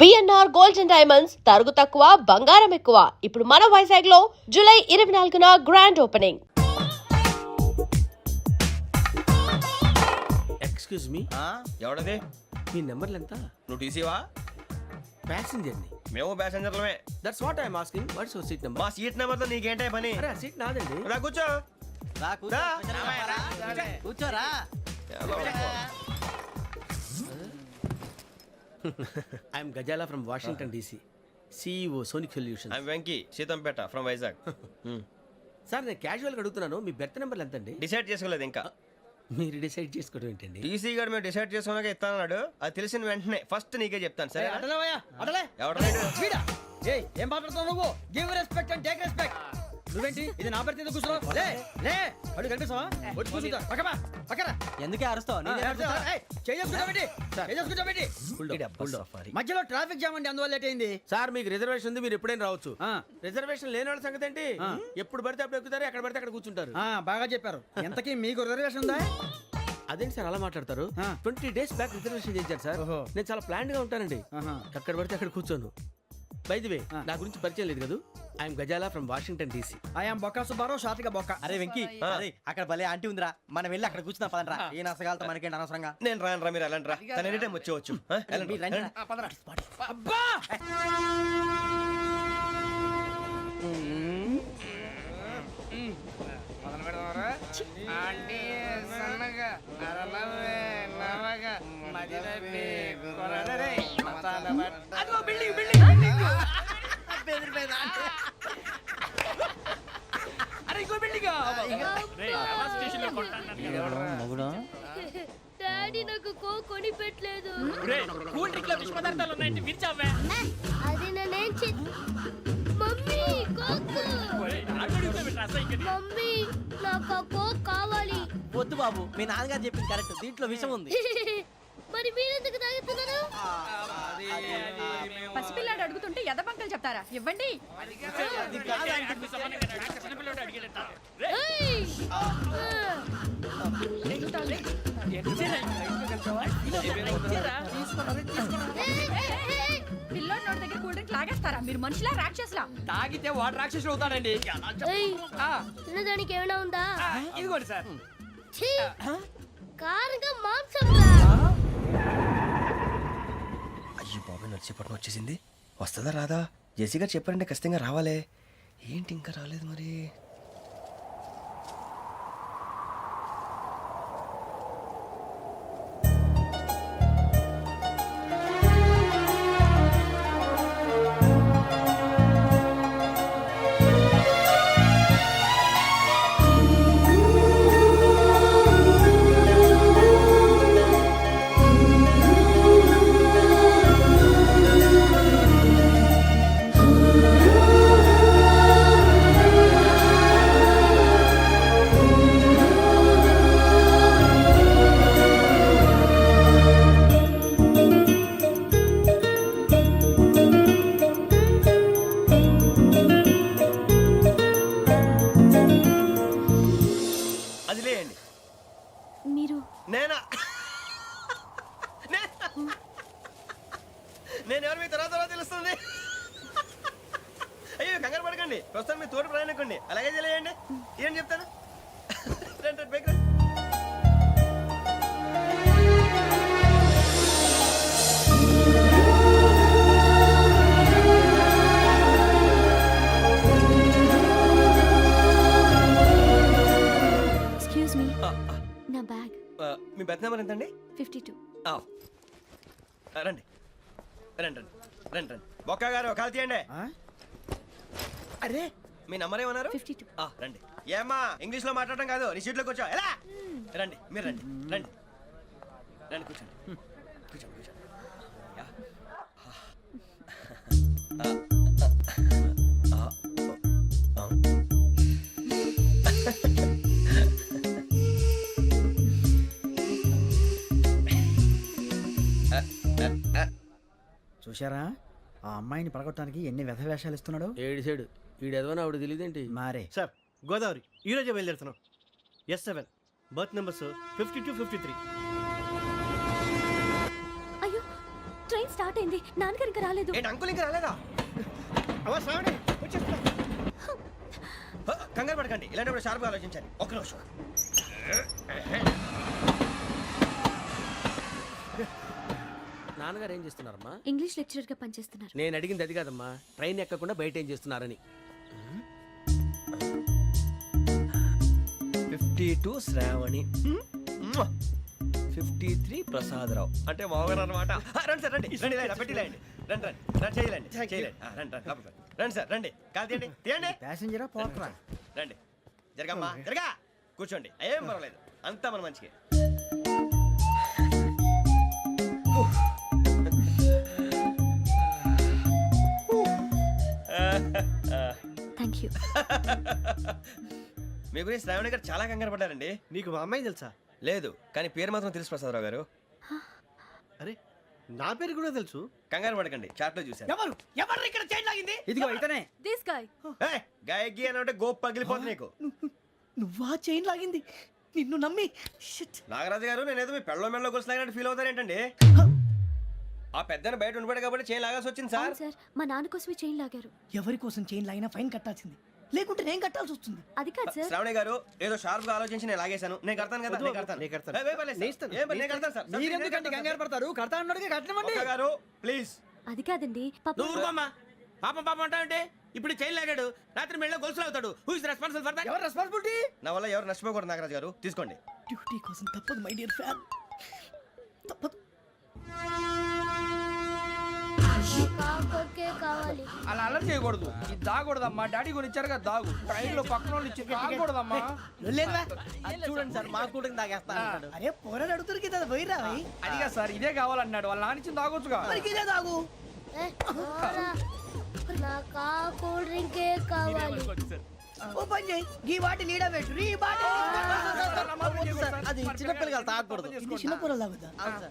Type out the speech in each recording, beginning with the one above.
BNR gold and diamonds తరుగు తక్కువ బంగారం ఎక్కువ. ఇప్పుడు మన వైజాగ్ లో జూలై 24న గ్రాండ్ ఓపెనింగ్. ఎక్స్క్యూజ్ మీ, ఎవడది? మీ నెంబర్లు ఎంత? నువ్వు టీసీవా? ప్యాసింజర్ ని. మేము ప్యాసెంజర్లమే. That's what I'm asking. What's your seat number? మా సీట్ నెంబర్తో నీకేంటే పని? అరే ఆ సీట్ నాదండి. రా కూర్చో. రా. కూర్చోరా. I'm Ghazala from Washington DC, CEO Sonic Solution. I'm Venky, Seethampeta from Vizag. Sir నేను క్యాజువల్గా అడుగుతున్నాను, మీ బెర్త్ నెంబర్లు ఎంత అండి? డిసైడ్ చేసుకోలేదు ఇంకా. మీరు డిసైడ్ చేసుకోవడం ఏంటండి? టీసీ గారు మేము డిసైడ్ చేసుకున్నాక ఇస్తానన్నాడు. అది తెలిసిన వెంటనే ఫస్ట్ నీకే చెప్తాను. సరే ఎవడ ఏం మాట్లాడుతున్నావు నువ్వు? Give respect and take respect. నువ్వేంటి ఇది నా పరిస్థితి కూర్చున్నావు? లే లే అడుగు కనిపిస్తావా? వచ్చి కూర్చుంటా. పక్కన ఎందుకే అరుస్తావు? మధ్యలో ట్రాఫిక్ జామ్ అండి, అందువల్ల లేట్ అయింది. సార్ మీకు రిజర్వేషన్ ఉంది, మీరు ఎప్పుడైనా రావచ్చు. రిజర్వేషన్ లేని వాళ్ళ సంగతి ఏంటి? ఎప్పుడు పడితే అప్పుడు ఎక్కుతారు, ఎక్కడ పడితే అక్కడ కూర్చుంటారు. బాగా చెప్పారు. ఎంతకీ మీకు రిజర్వేషన్ ఉందా? అదేంటి సార్ అలా మాట్లాడతారు? 20 days బ్యాక్ రిజర్వేషన్ చేశారు సార్. నేను చాలా ప్లాన్డ్ గా ఉంటానండి. ఎక్కడ పడితే అక్కడ కూర్చోను. బై ది వే, నా గురించి పరిచయం లేదు కదా. I'm Ghazala from Washington DC. I'm Bokka Subbarao, షాతిగా బొక్క. అరే వెంకీ, అక్కడ భలే ఆంటీ ఉందిరా, మనం వెళ్ళి అక్కడ కూర్చున్నా పదనరా. ఏ నసగాలతో మనకేంటి అనవసరంగా. నేను రాను రా, మీరు వెళ్ళండి రా. తన ఎనీ టైం వచ్చేవచ్చు. అబ్బా డాడీ నాకు కోక్ కొని పెట్టలేదు. కూల్ డ్రింక్ లో విష పదార్థాలు ఉన్నాయంటే విరిచావే. అది నేనేం మమ్మీ కోక్. మమ్మీ నాకు కోక్ కావాలి. వద్దు బాబు, మీ నాన్నగారు చెప్పింది కరెక్ట్, దీంట్లో విషయం ఉంది. మరి మీరెందుకు తాగుతున్నారు? పసిపిల్లాడు అడుగుతుంటే ఎదబంకలు చెప్తారా? ఇవ్వండి. పిల్లోడి నోటి దగ్గర కూల్ డ్రింక్ లాగేస్తారా? మీరు మనుషులా రాక్షసులా? తాగితే వాడు రాక్షసుడు అవుతాడండి. తినడానికి ఏమైనా ఉందా? ఇదిగోండి సార్. కారుగా మాంసం. అయ్యి బాబాయ్, నడిచిపట్నం వచ్చేసింది. వస్తుందా రాదా? జేసీ గారు చెప్పారంటే ఖచ్చితంగా రావాలే. ఏంటి ఇంకా రాలేదు మరి? మీరు నేనా? నేను ఎవరు మీ తర్వాత తెలుస్తుంది. అయ్యో కంగారు పడకండి, ప్రస్తుతం మీ తోటి ప్రయాణకండి. అలాగే తెలియండి. ఏం చెప్తాను. రండి బైక్ రండి. ఎక్స్క్యూజ్ మీ, నా బ్యాగ్. మీ బెత్ నెంబర్ ఎంతండి? 52. రండి రండి రండి రండి రండి. బొక్క గారు కాల్ తీయండి. అరే మీ నంబర్ ఏమన్నారు? 52. రండి. ఏమ్మా ఇంగ్లీష్ లో మాట్లాడడం కాదు, నీ సీట్లోకి వచ్చా. ఎలా రండి, మీరు రండి రండి రండి, కూర్చోండి కూర్చోండి కూర్చోండి. చూశారా, ఆ అమ్మాయిని పడగొట్టడానికి ఎన్ని వ్యధ వేషాలు ఇస్తున్నాడు. ఏడు సైడు ఈడు ఎదవని ఆవిడ తెలియదేంటి? మారే సార్, గోదావరి ఈరోజే బయలుదేరుతున్నాం. S7 berth numbers 52, 53. అయ్యో, ట్రైన్ స్టార్ట్ అయింది. అయింది. నాన్నగారు ఇంకా రాలేదు. ఏంటి అంకుల్ ఇంకా రాలేదా? అవ్వ శ్రావణి వచ్చేస్తున్నా. కంగారు పడకండి, ఇలాంటప్పుడు షార్ప్గా ఆలోచించాలి. ఒక్క నిమిషం. నాన్నగారు ఏం చేస్తున్నారమ్మా? ఇంగ్లీష్ లెక్చరర్ గా పనిచేస్తున్నారు. నేను అడిగింది అది కాదమ్మా, ట్రైన్ ఎక్కకుండా బయట ఏం చేస్తున్నారని. 52 శ్రావణి, 53 ప్రసాదరావు అంటే మామగారు అనమాట. రండి సార్, రండి రండి, ఇలా పెట్టి లేండి. రండి రండి రండి, చేయలేండి చేయలేండి. రండి రండి లోపలికి రండి. రండి సార్, రండి, కాలు తీయండి తీయండి. ప్యాసింజరా పోట్రా. రండి, జరగమ్మా జరగా, కూర్చోండి, ఏం పర్వాలేదు, అంతా మన మంచిగా. Thank you. మీ గురించి శ్రావణి గారు చాలా కంగారు పడ్డారండి. నీకు మా అమ్మాయి తెలుసా? లేదు, కానీ పేరు మాత్రం తెలుసు ప్రసాదరావు గారు. అరే నా పేరు కూడా తెలుసు. కంగారు పడకండి, చాట్లో చూశాను. ఎవరు ఎవరు ఇక్కడ చైన్ లాగింది? ఇదిగో ఇతనే. This guy. గాయకి అని అంటే గోప్ పగిలిపోతుంది నీకు. నువ్వా చైన్ లాగింది? నిన్ను నమ్మి. షిట్. నాగరాజు గారు, నేనేదో మీ పెళ్ళ మెళ్ళలో గురిసిలాగినట్టు ఫీల్ అవుతారేంటండి? ఆ పెద్దని బయట ఉండిపోయాడు కాబట్టి చేయి లాగాల్సి వచ్చింది సార్. అవును సార్, మా నాన్న కోసమే చైన్ లాగారు. ఎవరి కోసం చైన్ లాగినా ఫైన్ కట్టాల్సింది, లేకుంటే నేను కట్టాల్సి వస్తుంది. అది కాదు సార్. శ్రావణి గారు, ఏదో షార్ప్ గా ఆలోచించి నేను లాగేశాను. నేను కడతాను కదా, నేను కడతాను. నేను కడతాను. ఏ, పర్లేదు సార్. ఏం పర్లేదు, నేను కడతాను సార్. మీరెందుకంటే కంగారు పడతారు? కడతా అన్నాడుగా కట్టమండి. ఒక్క గారు ప్లీజ్. అది కాదండి పాప. నువ్వు ఊరుకోమ్మా. పాపం పాపం అంటావంటే ఇప్పుడు చైన్ లాగాడు, రాత్రి మెళ్ళలో గొలుసులు అవుతాడు. Who is responsible for that? ఎవరు రెస్పాన్సిబిలిటీ? నా వల్ల ఎవరు నష్టపోకూడదు నాగరాజు గారు, తీసుకోండి. డ్యూటీ కోసం తప్పదు మై డియర్ ఫ్యాన్, తప్పదు. కావాలి. అలా అల్లరి చేయకూడదు. ఇది దాగకూడదమ్మా. డాడీ కొని ఇచ్చారు కదా దాగు. ట్రైన్ లో పక్కన వాళ్ళు ఇచ్చి దాగకూడదమ్మా. చూడండి సార్, మా కూడా తాగేస్తా. అరే పోరాడు అడుగుతారు కదా, పోయిరా. అదిగా సార్, ఇదే కావాలన్నాడు. వాళ్ళ నాన్న ఇచ్చింది తాగొచ్చుగా. ఇదే తాగు. నాకు కూల్ డ్రింకే కావాలి. ఓ పని చేయి, ఈ బాటిల్ ఈడ పెట్టు. ఈ బాటిల్ అది చిన్నపిల్లలు తాగకూడదు. ఇది చిన్న పిల్లలు తాగుతా.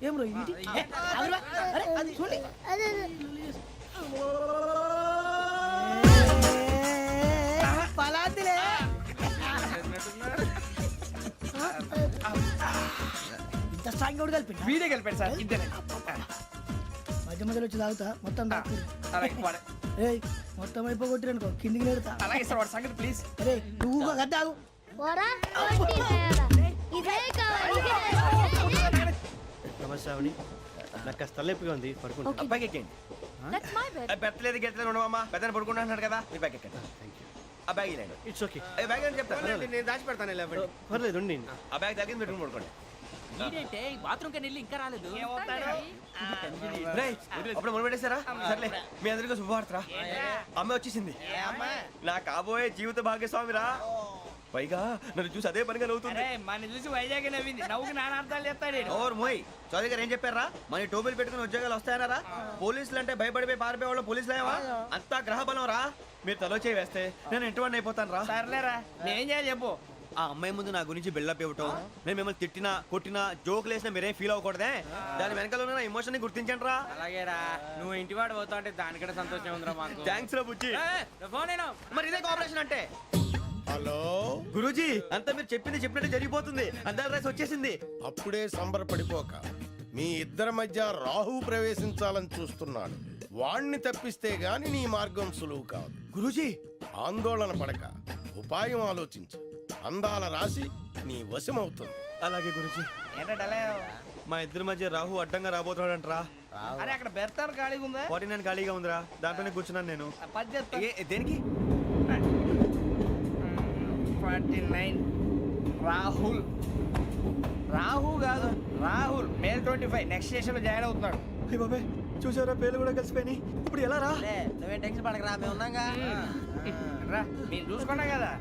ఏం రో ఇది? అరే అది చూడండి. పలాతిలే. ఇంత స్ట్రాంగ్ కూడా కలిపి వీడే గెలిపాడు సార్. ఇంతేనే. మధ్య మధ్యలో వచ్చి తాగుతా, మొత్తం తాగు. అలాగే వాడు. ఏయ్ మొత్తం అయిపోగొట్టిరనుకో కిందికి నేడుతా. అలాగే సార్, వాడు సంగతి ప్లీజ్. అరే నువ్వు గద్దాగు. ఇదే కావాలి. నమస్తే శ్రావణి, నాకు కాస్త తలెప్పిగా ఉంది, పడుకుంటా. Okay. బ్యాగ్ ఎక్కండి. That's my bed. పెట్టలేదు గెట్టలేదు ఉండవమ్మా. పెద్దని పడుకుంటున్నాడు కదా, మీరు బ్యాగ్ ఎక్కండి. ఆ బ్యాగ్ ఇలాండి. It's okay. బ్యాగ్ అని చెప్తాను. నేను దాచి పెడతాను. పర్లేదు ఉండి. ఆ బ్యాగ్ తగ్గింది పెట్టుకుని పడుకోండి. బాత్రూమ్ కని వెళ్ళి ఇంకా రాలేదు. రేయ్, అప్పుడు మొదలు పెట్టేశారా? సర్లే, మీ అందరికీ శుభవార్తరా. అమ్మ వచ్చేసింది. నా కాబోయే జీవిత భాగ్యస్వామిరా. పైగా నన్ను చూసి అదే పనిగా నవ్వుతుంది. మన చూసి వైజాగ్ నవ్వింది. నవ్వుకి నాన్న అర్థాలు చెప్తాడు. ఓర్ మోయ్, చౌదరి గారు ఏం చెప్పారా? మన టోబీలు పెట్టుకుని ఉద్యోగాలు వస్తాయనరా? పోలీసులు అంటే భయపడిపోయి పారిపోయే వాళ్ళు పోలీసులు అయ్యావా? అంతా గ్రహ బలం రా. మీరు తలో చేయి వేస్తే నేను ఇంటివాడిని అయిపోతాను రా. సర్లేరా, నేనేం చేయాలి చెప్పు. ఆ అమ్మాయి ముందు నా గురించి బిల్డప్ ఇవ్వటం, నేను మిమ్మల్ని తిట్టినా కొట్టినా జోకులు వేసినా మీరేం ఫీల్ అవ్వకూడదే. దాని వెనకాల ఉన్న నా ఎమోషన్ ని గుర్తించండి రా. అలాగేరా, నువ్వు ఇంటివాడు పోతా అంటే దానికంటే సంతోషం ఉందిరా మాకు. థ్యాంక్స్ రా బుజ్జి. ఫోన్ నేను. మరి ఇదే కోఆపరేషన్ అంటే. హలో గురూజీ, అంతా మీరు చెప్పింది చెప్పినట్టు జరిగిపోతుంది. అందాల రైస్ వచ్చేసింది. అప్పుడే సంబరపడిపోక, మీ ఇద్దరి మధ్య రాహు ప్రవేశించాలని చూస్తున్నాడు. వాణ్ణి తప్పిస్తే గాని నీ మార్గం సులువు కాదు. గురూజీ, ఆందోళన పడక, ఉపాయం ఆలోచించు. అందాల రాశి నీ వశమవుతుంది. అలాగే గురూజీ. ఏంటంటే మా ఇద్దరి మధ్య రాహు అడ్డంగా రాబోతున్నాడంట్రా. అరే అక్కడ బెర్తాను ఖాళీగా ఉందా? 49 ఖాళీగా ఉందిరా, దాంట్లోనే కూర్చున్నాను నేను. పది చెప్తా. దేనికి? 49 రాహుల్. రాహు కాదు, రాహుల్. మే 25 నెక్స్ట్ స్టేషన్ లో జాయిన్ అవుతున్నాడు. అయ్య బాబాయ్, చూసారా పేర్లు కూడా కలిసిపోయినాయి. ఇప్పుడు ఎలా రా? నువ్వేం టెన్షన్ పడకరా, మేము ఉన్నాగా. రా, నేను చూసుకున్నా కదా.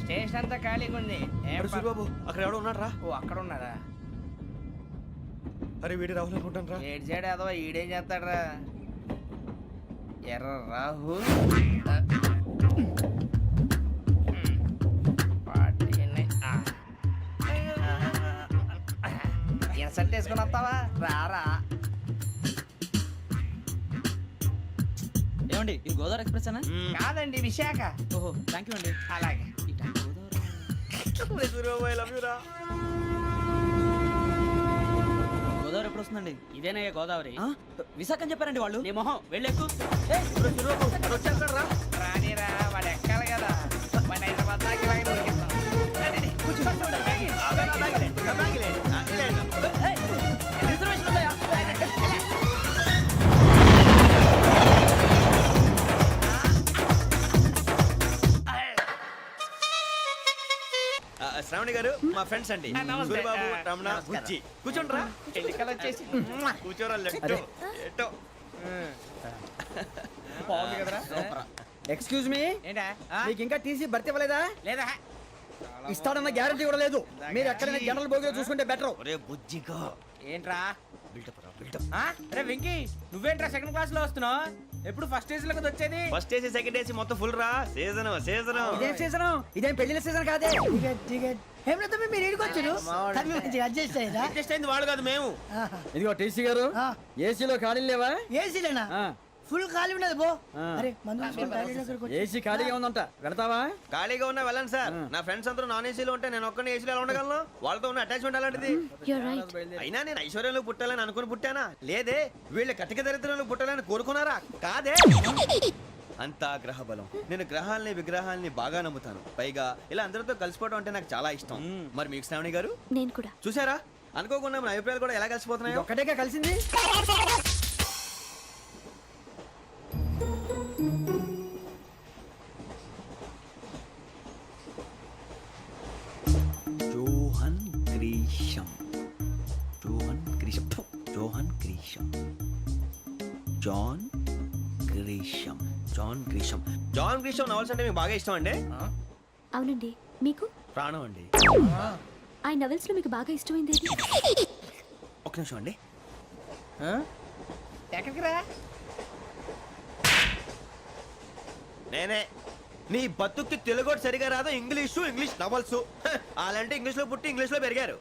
స్టేషన్ అంతా ఖాళీగా ఉంది. ఏం అరే సూరిబాబు, అక్కడ ఎవడో ఉన్నాడు రా. ఓ అక్కడ ఉన్నారా? అరే వీడి రాహుల్ అనుకుంటాను రా. ఏడు సైడ్ అదో ఈడేం చేస్తాడరా? ఎర్ర రాహుల్. సెట్ వేసుకుని వస్తావా? రారా. ఏమండి ఇది గోదావరి ఎక్స్ప్రెస్ అనా? కాదండి, విశాఖ. ఓహో థ్యాంక్ యూ అండి. అలాగే. సూరిబాబు, ఐ లవ్ యు రా. గోదావరి ఎప్పుడు వస్తుందండి? ఇదేనయ్య గోదావరి విశాఖ అని చెప్పారండి వాళ్ళు. నీ మొహం వెళ్ళెక్కు రానిరా వాడు ఎక్కాలి కదా మన హైదరాబాద్ దాకా ఇలాగే దొరికిస్తాం. రండి, రండి. కూర్చో. రిజర్వేషన్ ఉన్నాయా? శ్రావణి గారు మా ఫ్రెండ్స్ అండి. నమస్తే. సూరిబాబు, రమణ, బుజ్జి. కూర్చోండ్రా. ఎన్నికలు వచ్చేసి కూర్చోరా లెట్టో. ఎట్టో. బాగుంది కదరా ఎక్స్క్యూజ్ మీ, ఏంటా మీకు ఇంకా టీసీ భర్తీ ఇవ్వలేదా? లేదా ఇస్తాడన్న గ్యారంటీ కూడా లేదు. మీరు ఎక్కడైనా జనరల్ బోగిలో చూసుకుంటే బెటర్. ఒరే బుజ్జిగా ఏంట్రా బిల్డప్ రా బిల్డప్. అరే వెంకీ నువ్వేంట్రా సెకండ్ క్లాస్ లో వస్తున్నావు ఎప్పుడు ఫస్ట్ ఏజ్ లో కదా వచ్చేది ఫస్ట్ ఏసీ సెకండ్ ఏసీ మొత్తం ఫుల్ రా. Season season. ఇదేం సీజన్? ఇదేం పెళ్లిన సీజన్ కాదే. అడ్జస్ట్ అయింది వాళ్ళు కాదు మేము. ఇదిగో టీసీ గారు, ఏసీలో ఖాళీలు లేవా? ఏసీలేనా? ఫుల్ ఖాళీ ఉండదు బో. అరే మందు ఏసీ ఖాళీగా ఉందంట, వెళతావా? ఖాళీగా ఉన్నా వెళ్ళండి సార్. నా ఫ్రెండ్స్ అందరూ నాన్ ఏసీలో ఉంటే నేను ఒక్కనే ఏసీలో ఎలా ఉండగలను? వాళ్ళతో ఉన్న అటాచ్మెంట్ అలాంటిది. అయినా నేను ఐశ్వర్యంలో పుట్టాలని అనుకుని పుట్టానా? లేదే. వీళ్ళ కటిక దరిద్రంలో పుట్టాలని కోరుకున్నారా? కాదే. అంతా గ్రహ బలం. నేను గ్రహాలని విగ్రహాలని బాగా నమ్ముతాను. పైగా ఇలా అందరితో కలిసిపోవడం అంటే నాకు చాలా ఇష్టం. మరి మీకు శ్రావణి గారు? నేను కూడా చూసారా, అనుకోకుండా మన అభిప్రాయాలు కూడా ఎలా కలిసిపోతున్నాయో. ఒక్కటేగా కలిసింది. Johan Grisham. Johan Grisham. ఫు, Johan Grisham. John Grisham. John Grisham. John Grisham novels అంటే మీకు బాగా ఇష్టం అండి? అవునండి. మీకు? ప్రాణం అండి. ఆ నవెల్స్ లో మీకు బాగా ఇష్టమైంది ఒక నిమిషం అండి. ఎక్కడికి రా నేనే. నీ బతుక్కి తెలుగు సరిగా రాదు, ఇంగ్లీష్ నవల్స్. అలాంటి ఇంగ్లీష్ లో పుట్టి ఇంగ్లీష్ లో పెరిగారు.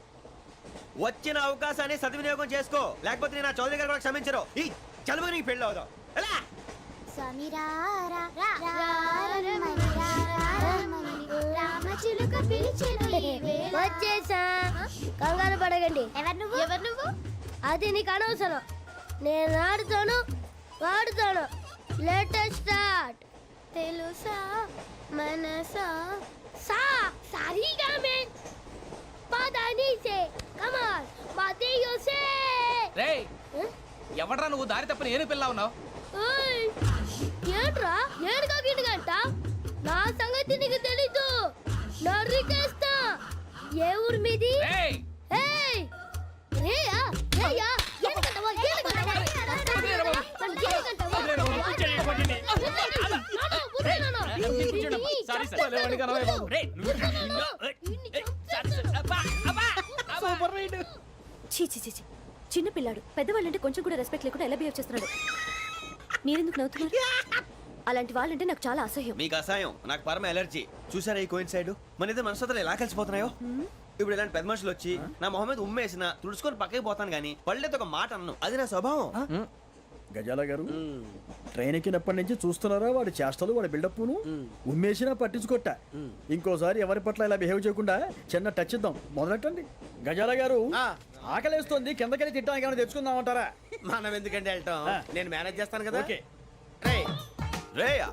వచ్చిన అవకాశాన్ని సద్వినియోగం చేసుకో, లేకపోతే నేను ఆ చౌదరి గారు కూడా క్షమించరు. ఈ చదువు నీకు పెళ్ళి అవుదాం. ఎలా? వచ్చేసా, కంగారు పడగండి. ఎవరు నువ్వు? అది నీకు అనవసరం. నేను ఆడుతాను, వాడుతాను. Latest start. తెలుసా మనసా సా సారీగా మే పదాని సే కమాల్ బాతియో సే. రేయ్ ఎవడ్రా నువ్వు దారి తప్పని ఏను పిల్ల ఉన్నావు ఓయ్ ఏంట్రా ఏడుగా గిడుగంట? నా సంగతి నీకు తెలీదు. నరికేస్తా. ఏ ఊరు మీది? రేయ్ ఏయ్ రేయా రేయా ఏడుగంటవా ఏడుగంటవా చిన్న పిల్లాడు. పెద్దవాళ్ళంటే కొంచెం కూడా రెస్పెక్ట్ లేకుండా ఎలా బిహేవ్ చేస్తున్నాడు. మీరెందుకు నవ్వుతున్నారు? అలాంటి వాళ్ళంటే నాకు చాలా అసహ్యం. మీకు అసహాయం, నాకు పరమ ఎలర్జీ. చూసారా ఈ కోయిన్ సైడ్? మన ఇద్దరు మనస్తత్వాలు ఎలా కలిసిపోతున్నాయో. ఇప్పుడు ఇలాంటి పెద్ద మనుషులు వచ్చి నా మొహం మీద ఉమ్మేసిన తుడుచుకొని పక్కకి పోతాను కానీ పళ్ళేతో ఒక మాట అన్ను. అది నా స్వభావం. గజాల గారు, ట్రైన్ ఎక్కినప్పటి నుంచి చూస్తున్నారా వాడి చేష్టలు, వాడి బిల్డప్ను? ఉమ్మేసినా పట్టించుకోట. ఇంకోసారి ఎవరి పట్ల ఇలా బిహేవ్ చేయకుండా చిన్న టచ్ ఇద్దాం. మొదలెట్టండి. గజాల గారు, ఆకలేస్తుంది, కిందకెళ్ళి తిట్టడానికి ఏమైనా తెచ్చుకుందామంటారా? మనం ఎందుకంటే వెళ్తాం, నేను మేనేజ్ చేస్తాను కదా. ఓకే. రేయా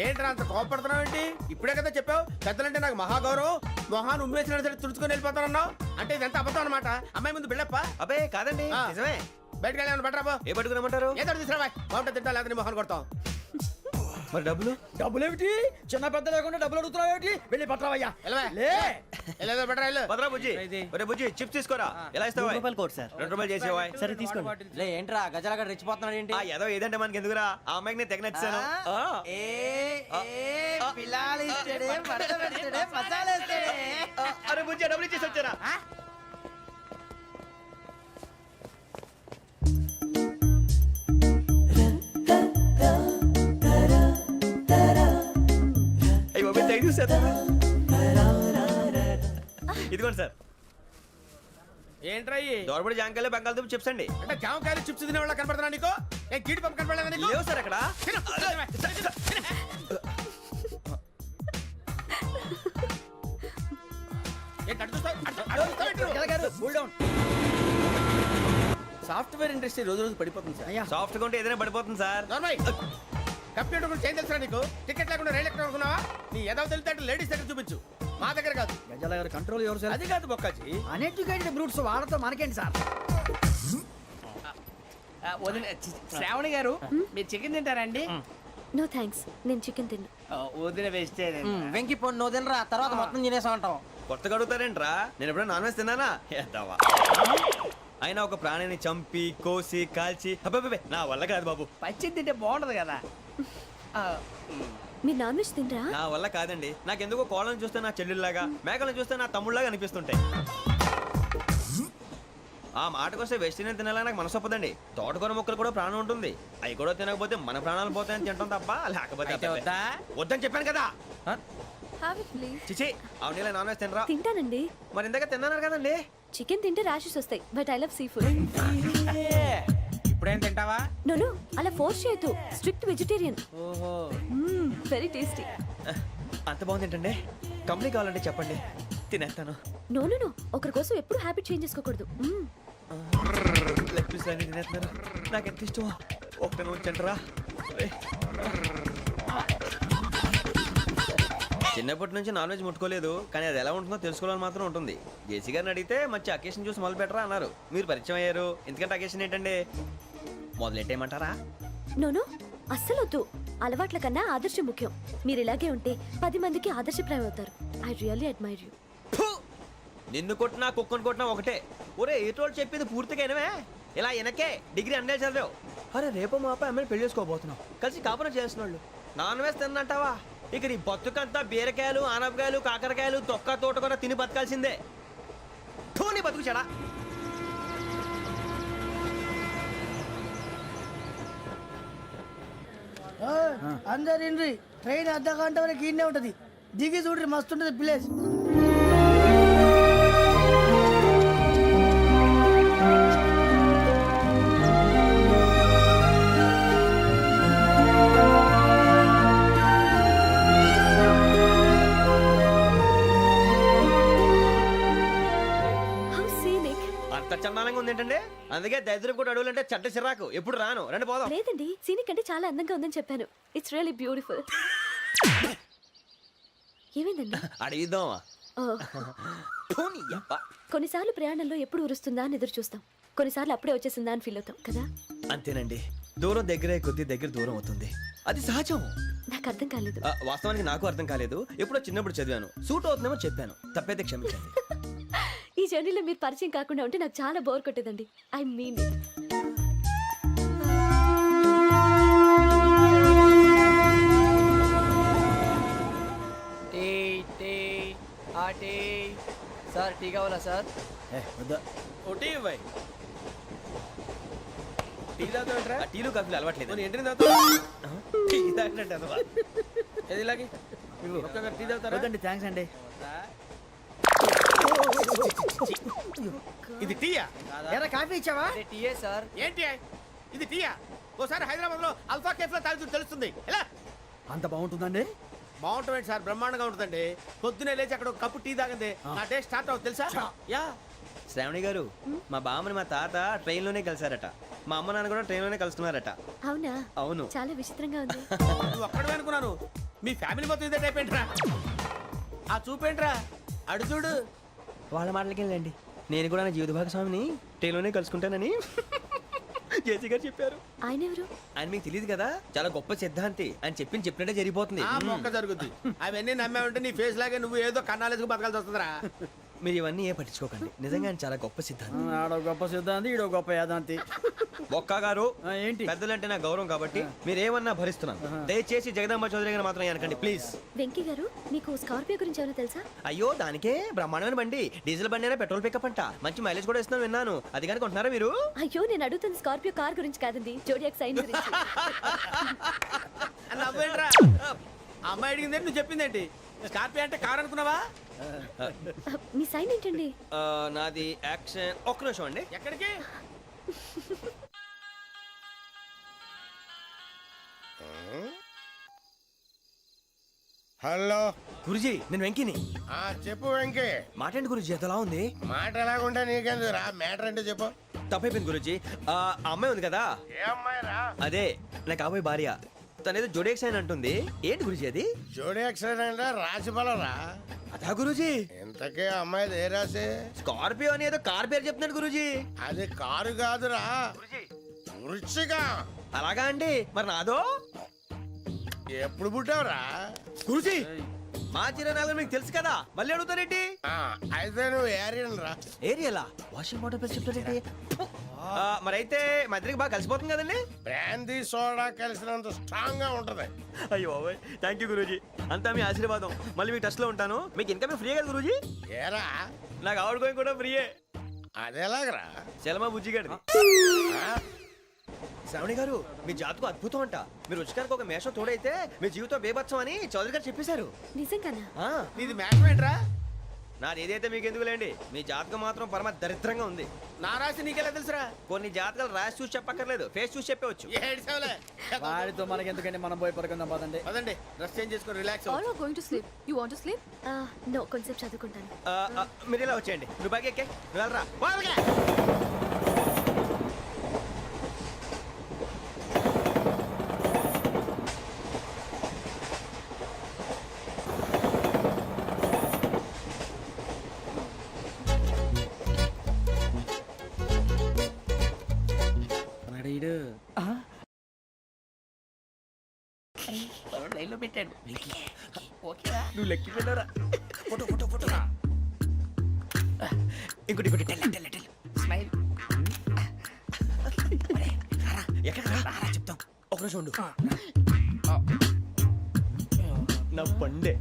ఏంట్రా అంత కోపడుతున్నావు ఏంటి? ఇప్పుడే కదా చెప్పావు పెద్దలంటే నాకు మహాగౌరవం, మొహాన్ని ఉమ్మేసిన సరే తుడుచుకొని వెళ్ళిపోతానన్నావు. అంటే ఇదంతా అబద్ధం అనమాట. అమ్మాయి ముందు బిళ్ళప్ప. అబ్బే కాదండి, నిజమే. బయటకు వెళ్ళాను బట్రాబో. ఏ పట్టుకురమ్మంటారు? ఏదో తీసుకురావా, బాగుంటే తింటా లేదా మొహాన్ని కొడతాం. మరి డబ్బులు? డబ్బులేమిటి? చిన్న పెద్ద లేకుండా డబ్బులు అడుగుతున్నావు ఏమిటి? వెళ్ళి పట్టరావయ్యా. లే. వెళ్ళేదో బట్రా వెళ్ళు. భద్రా బుజ్జి, ఒరే బుజ్జి చిప్స్ తీసుకోరా. ఎలా ఇస్తావా? Court sir. 2 రూపాయలు చేసేవా? సరే తీసుకోండి. లే ఏంట్రా గజాల గారు రెచ్చిపోతున్నాడు ఏంటి? ఆ ఏదో ఏదంటే మనకి ఎందుకురా, ఆ అమ్మాయికి నేను తెగ నచ్చాను. అరే బుజ్జి డబ్బులు ఇచ్చేసి వచ్చారా? ఇదిగోండి సార్. ఏంట్రా దోరబడి జాంకాయలు బంగాళదుంప చిప్స్ అండి. అంటే జామకాయలు చిప్స్ తినే వాళ్ళ కనపడుతున్నా నీకు? ఏ గీడి పంప కనపడలేదా నీకు? లేవు సార్ అక్కడ. గజాల గారు, కూల్ డౌన్. సాఫ్ట్వేర్ ఇండస్ట్రీ రోజు రోజు పడిపోతుంది సార్. సాఫ్ట్ గా ఉంటే ఏదైనా పడిపోతుంది సార్. కంప్యూటర్ గురించి ఏం తెలుసా నీకు? టికెట్ లేకుండా రైలు ఎక్కడ అనుకున్నావా? నీ ఏదో తెలితే లేడీస్ దగ్గర చూపించు, మా దగ్గర కాదు. గజాల గారు కంట్రోల్ ఎవరు సార్? అది కాదు బొక్కాజీ. అన్ఎడ్యుకేటెడ్ బ్రూట్స్ వాళ్ళతో మనకేంటి సార్? వదిన శ్రావణి గారు మీరు చికెన్ తింటారండి? నో థ్యాంక్స్, నేను చికెన్ తిన్ను. వదిన వేస్తే వెంకి పొన్ను నువ్వు తినరా, తర్వాత మొత్తం తినేసా ఉంటాం. కొత్తగా అడుగుతారేంట్రా? నేను ఎప్పుడైనా నాన్ వెజ్ తిన్నానా? ఎద్దావా. అయినా ఒక ప్రాణిని చంపి కోసి కాల్చి అబ్బబ్బబ్బే, నా వల్ల కాదు బాబు. పచ్చి తింటే బాగుంటది కదా. మీరు నాన్ వెజ్ తినరా? నా వల్ల కాదండి. నాకెందుకో కోళ్ళని చూస్తే నా చెల్లెళ్ళలాగా, మేకలను చూస్తే నా తమ్ముళ్ళలాగా అనిపిస్తుంటాయి. ఆ మాటకొస్తే వెస్టిరియన్ తినాలని నాకు మనసు ఒప్పదండి. తోటకూర మొక్కలు కూడా ప్రాణం ఉంటుంది. అవి కూడా తినకపోతే మన ప్రాణాలు పోతాయని తింటాం తప్ప లేకపోతే వద్దా? వద్దని చెప్పాను కదా. Have it please. చిచి, అవునీ నాన్ వెజ్ తినరా? తింటానండి. మరి ఇందాక తిన్నాను కదండి. చికెన్ తింటే ర్యాషెస్ వస్తాయి, but I love sea food. ఇప్పుడేం తింటావా? నో అలా ఫోర్స్ చేయొద్దు. Strict vegetarian. ఓహో, వెరీ టేస్టీ. అంత బాగుంది ఏంటండి? కంపెనీ కావాలంటే చెప్పండి, తినేస్తాను. నో నో నో, ఒకరి కోసం ఎప్పుడు హ్యాబిట్ చేంజ్ చేసుకోకూడదు. లెగ్ పీస్ అన్ని తినేస్తున్నారు. నాకు ఎంత ఇష్టమో. ఒకటే ఉంచండిరా. చిన్నప్పటి నుంచి నాన్ వెజ్ ముట్టుకోలేదు, కానీ అది ఎలా ఉంటుందో తెలుసుకోవాలని మాత్రం ఉంటుంది. జేసీ గారిని అడిగితే మంచి అకేషన్ చూసి మొదలు పెట్టరా అన్నారు. మీరు పరిచయం అయ్యారు. ఎందుకంటే అకేషన్ ఏంటండి? మొదలెట్టేయమంటారా? నో నో, అస్సలు వద్దు. అలవాట్ల కన్నా ఆదర్శం ముఖ్యం. మీరు ఇలాగే ఉంటే 10 మందికి ఆదర్శప్రాయం అవుతారు. I really admire you. నిన్ను కొట్టినా కుక్కను కొట్టినా ఒకటే. ఒరే ఏటోళ్ళు చెప్పింది పూర్తిగా వినవే. ఇలా వెనకే డిగ్రీ అన్నే చదివావు. అరే రేపు మా అబ్బాయి అమ్మని పెళ్లి చేసుకోబోతున్నావు. కలిసి కాపురం చేస్తున్నాళ్ళు. Non veg తిన్నంటావా? ఇక నీ బతుకంతా బీరకాయలు ఆనపకాయలు కాకరకాయలు తొక్క తోట కూడా తిని బతకాల్సిందే. నీ బతుకు చెడా. అందరు ఇండ్రి, ట్రైన్ అర్ధ గంట వరకు ఇన్నే ఉంటది. దిగి చూడ్రి, మస్తు ఉంటది ప్లేస్. How scenic. అంత చందానంగా ఉంది ఏంటంటే? అందుకే దరిద్రం కూడా అడవులంటే చెడ్డ చిరాకు. ఎప్పుడు రాను. రండి పోదాం. లేదండి, సీనిక్ అంటే చాలా అందంగా ఉందని చెప్పాను. It's really beautiful. ఏమైందండి? అడిగిద్దామా? కొన్నిసార్లు ప్రయాణంలో ఎప్పుడు ఉరుస్తుందా అని ఎదురు చూస్తాం. కొన్నిసార్లు అప్పుడే వచ్చేసిందా అని ఫీల్ అవుతాం కదా. అంతేనండి. దూరం దగ్గరే కొద్ది దగ్గర దూరం అవుతుంది. అది సహజం. నాకు అర్థం కాలేదు. వాస్తవానికి నాకు అర్థం కాలేదు. ఎప్పుడో చిన్నప్పుడు చదివాను. సూట్ అవుతుందేమో చెప్పాను. తప్పైతే క్షమించండి. ఈ జర్నీలో మీరు పరిచయం కాకుండా ఉంటే నాకు చాలా బోర్ కొట్టేదండి. I mean it. Sir tea కావాలా సార్? వద్దా. ఒకటి ఇవ్వాయి. టీ తాగుతావేంట్రా? టీలు కాఫీలు అలవాట్లేదు. నేను ఎంట్రీ తాగుతావా? టీ తాగినట్టు అదవా. ఏది ఇలాగే ఒక్కొక్క టీ తాగుతారా? వద్దండి, థ్యాంక్స్ అండి. ఇది టీయా? ఎరా కాఫీ ఇచ్చావా? టీయే సార్. ఏంటి ఇది టీయా? ఓసారి హైదరాబాద్ లో అల్ఫా కేఫ్ లో తాగుతూ తెలుస్తుంది. ఎలా అంత బాగుంటుందండి? బాగుంటుంది సార్, బ్రహ్మాండంగా ఉంటుందండి. పొద్దునే లేచి అక్కడ ఒక కప్పు టీ తాగింది నా డే స్టార్ట్ అవుతుంది తెలుసా? యా. శ్రావణి గారు, మా బామ్మని మా తాత ట్రైన్ లోనే కలిసారట. మా అమ్మ నాన్న కూడా ట్రైన్ లోనే కలుసుకున్నారట. అవునా? అవును. చాలా విచిత్రంగా ఉంది. నువ్వు ఒక్కడే అనుకున్నాను. మీ ఫ్యామిలీ మొత్తం ఇదే టైప్ ఏంట్రా? ఆ చూపేంట్రా? అడు చూడు. వాళ్ళ మాటలకి వెళ్ళండి. నేను కూడా నా జీవిత భాగస్వామిని ట్రైన్ లోనే కలుసుకుంటానని జేసీ గారు చెప్పారు. ఆయన ఎవరు? ఆయన మీకు తెలియదు కదా, చాలా గొప్ప సిద్ధాంతి అని చెప్పినట్టే జరిగిపోతుంది. ఆ మొక్క జరుగుద్ది. అవన్నీ నమ్మే ఉంటే నీ ఫేస్ లాగే నువ్వు ఏదో కన్నాలేసుకు బతకాల్సి వస్తుందిరా. మీరు ఇవన్నీ ఏ పట్టించుకోకండి. నిజంగా ఆయన చాలా గొప్ప సిద్ధాంతి. ఆడో గొప్ప సిద్ధాంతి, ఈడో గొప్ప యాదాంతి. బొక్క గారు, ఏంటి? పెద్దలంటే నా గౌరవం కాబట్టి మీరు ఏమన్నా భరిస్తున్నాను. దయచేసి జగదాంబ చౌదరి గారు మాత్రం అనకండి ప్లీజ్. వెంకీ గారు, మీకు స్కార్పియో గురించి ఏమైనా తెలుసా? అయ్యో, దానికే బ్రహ్మాండమైన బండి. డీజిల్ బండి అయినా పెట్రోల్ పికప్ అంట. మంచి మైలేజ్ కూడా ఇస్తున్నాను విన్నాను. అది కానీ కొంటున్నారా మీరు? అయ్యో, నేను అడుగుతుంది స్కార్పియో కార్ గురించి కాదండి, జోడియాక్ సైన్ గురించి. నవ్వేంట్రా? అమ్మాయి అడిగిందేంటి, నువ్వు చెప్పిందేంటి? స్కార్పియో అంటే కార్ అనుకున్నావా? మీ సైన్ ఏంటండి? నాది యాక్షన్. ఒక్క నిమిషం అండి. ఎక్కడికి? హలో గురుజీ, నేను వెంకిని. చెప్పు వెంకీ. మాట్లాడండి గురుజీ, ఎంతలా ఉంది? మాట ఎలాగుంటా నీకెందుకు రా, మ్యాటర్ అంటే చెప్పు. తప్పైపోయింది గురుజీ. ఆ అమ్మాయి ఉంది కదా, ఏ అమ్మాయిరా? అదే నా కాబోయే భార్య. తనేదో జోడేక్స్ అని అంటుంది. ఏంటి గురుజీ అది? జోడి యాక్సిడెంట్ రాసి బలరా? అదా గురుజీ, ఇంతకే అమ్మాయిది ఏ రాసి? స్కార్పియో అని ఏదో కార్ పేరు చెప్తున్నాడు గురుజీ. అది కారు కాదురా, వృచ్చిక. అలాగా అండి, మరి నాదో? ఎప్పుడు పుట్టావురా? గురుజీ మా చిరనాలు మీకు తెలుసు కదా, మళ్ళీ అడుగుతారేంటి? ఆ, అయితే నువ్వు ఏరియన్ రా. ఏరియలా? వాషింగ్ వాటర్ పేరు చెప్తారేంటి? మరైతే మా ఇద్దరికి బాగా కలిసిపోతుంది కదండి. బ్రాందీ సోడా కలిసినంత స్ట్రాంగ్ గా ఉంటది. అయ్యో థ్యాంక్ యూ గురూజీ, అంతా మీ ఆశీర్వాదం. మళ్ళీ మీ టచ్ లో ఉంటాను. మీకు ఇన్కమ్ ఫ్రీ కదా గురూజీ? ఏరా నాకు ఆవిడ గోయింగ్ కూడా ఫ్రీయే. అదేలాగరా? చలమా బుజ్జి గారి. శ్రావణి గారు, మీ జాతకు అద్భుతం అంట. మీరు రుచికారికి ఒక మేషం తోడైతే మీ జీవితం బేబత్సం అని చౌదరి గారు చెప్పేశారు. నిజంగానా? నీది మ్యాచ్ ఏంట్రా? నాది ఏదైతే మీకు ఎందుకులేండి, మీ జాతకం మాత్రం పరమ దరిద్రంగా ఉంది. నా రాసి నీకెలా తెలుసురా? కొన్ని జాతకాలు రాసి చూసి చెప్పక్కర్లేదు, ఫేస్ చూసి చెప్పవచ్చు. ఏడ్చావులే. వాడితో మనకి ఎందుకంటే మనం పోయి పడుకుందాం పదండి. పదండి, డ్రెస్ చేంజ్ చేసుకొని relax all are going to sleep. You want to sleep? No, కొంచెం చదువుకుంటాను. మీరు ఇలా వచ్చేయండి. నువ్వు బాగా ఎక్కే, నువ్వు వెళ్ళరా. వాళ్ళకే. లైన్ లో పెట్టాడు. ఓకేరా? నువ్వు లెక్కి వెళ్ళరా. Photo photo photo. ఇంకోటి ఇంకోటి టెల్ టెల్ టెల్. స్మైల్. ఎక్కడ రా చెప్తాం. ఒక రోజు ఉండు. నా పండే.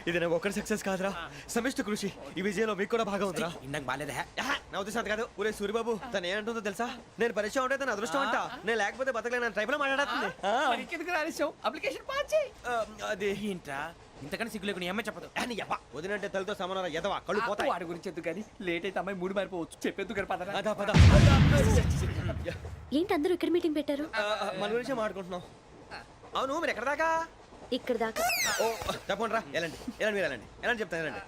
ఇది నాకు ఒక్కరి సక్సెస్ కాదురా, సమిష్టి కృషి. ఈ విజయంలో మీకు కూడా భాగం ఉందిరా. ఇందాక బాలేదా? నా ఉద్దేశం కాదు. ఊరే సూరిబాబు, తను ఏమంటుందో తెలుసా? నేను పరిచయం ఉంటే తన అదృష్టం అంట. నేను లేకపోతే బతకలేను ట్రైబ్ లో మాట్లాడుతుంది. ఎందుకు రాలేసావు? అప్లికేషన్ పాస్ చేయి. అది ఏంట్రా ఇంతకన్నా సిగ్గు లేకుండా అమ్మాయి చెప్పదు. వదినంటే తలతో సమానం ఎదవా, కళ్ళు పోతాయి. వాడి గురించి ఎందుకు కానీ లేట్ అయితే అమ్మాయి మూడు మారిపోవచ్చు. చెప్పేందుకు కానీ పదరా. అదా పద. ఏంటి అందరూ ఇక్కడ మీటింగ్ పెట్టారు? మన గురించి మాట్లాడుకుంటున్నాం. అవును, మీరు ఎక్కడ దాకా? ఇక్కడ దాకా. ఓ తప్పకుండా రా, వెళ్ళండి వెళ్ళండి, మీరు వెళ్ళండి వెళ్ళండి, చెప్తాను వెళ్ళండి.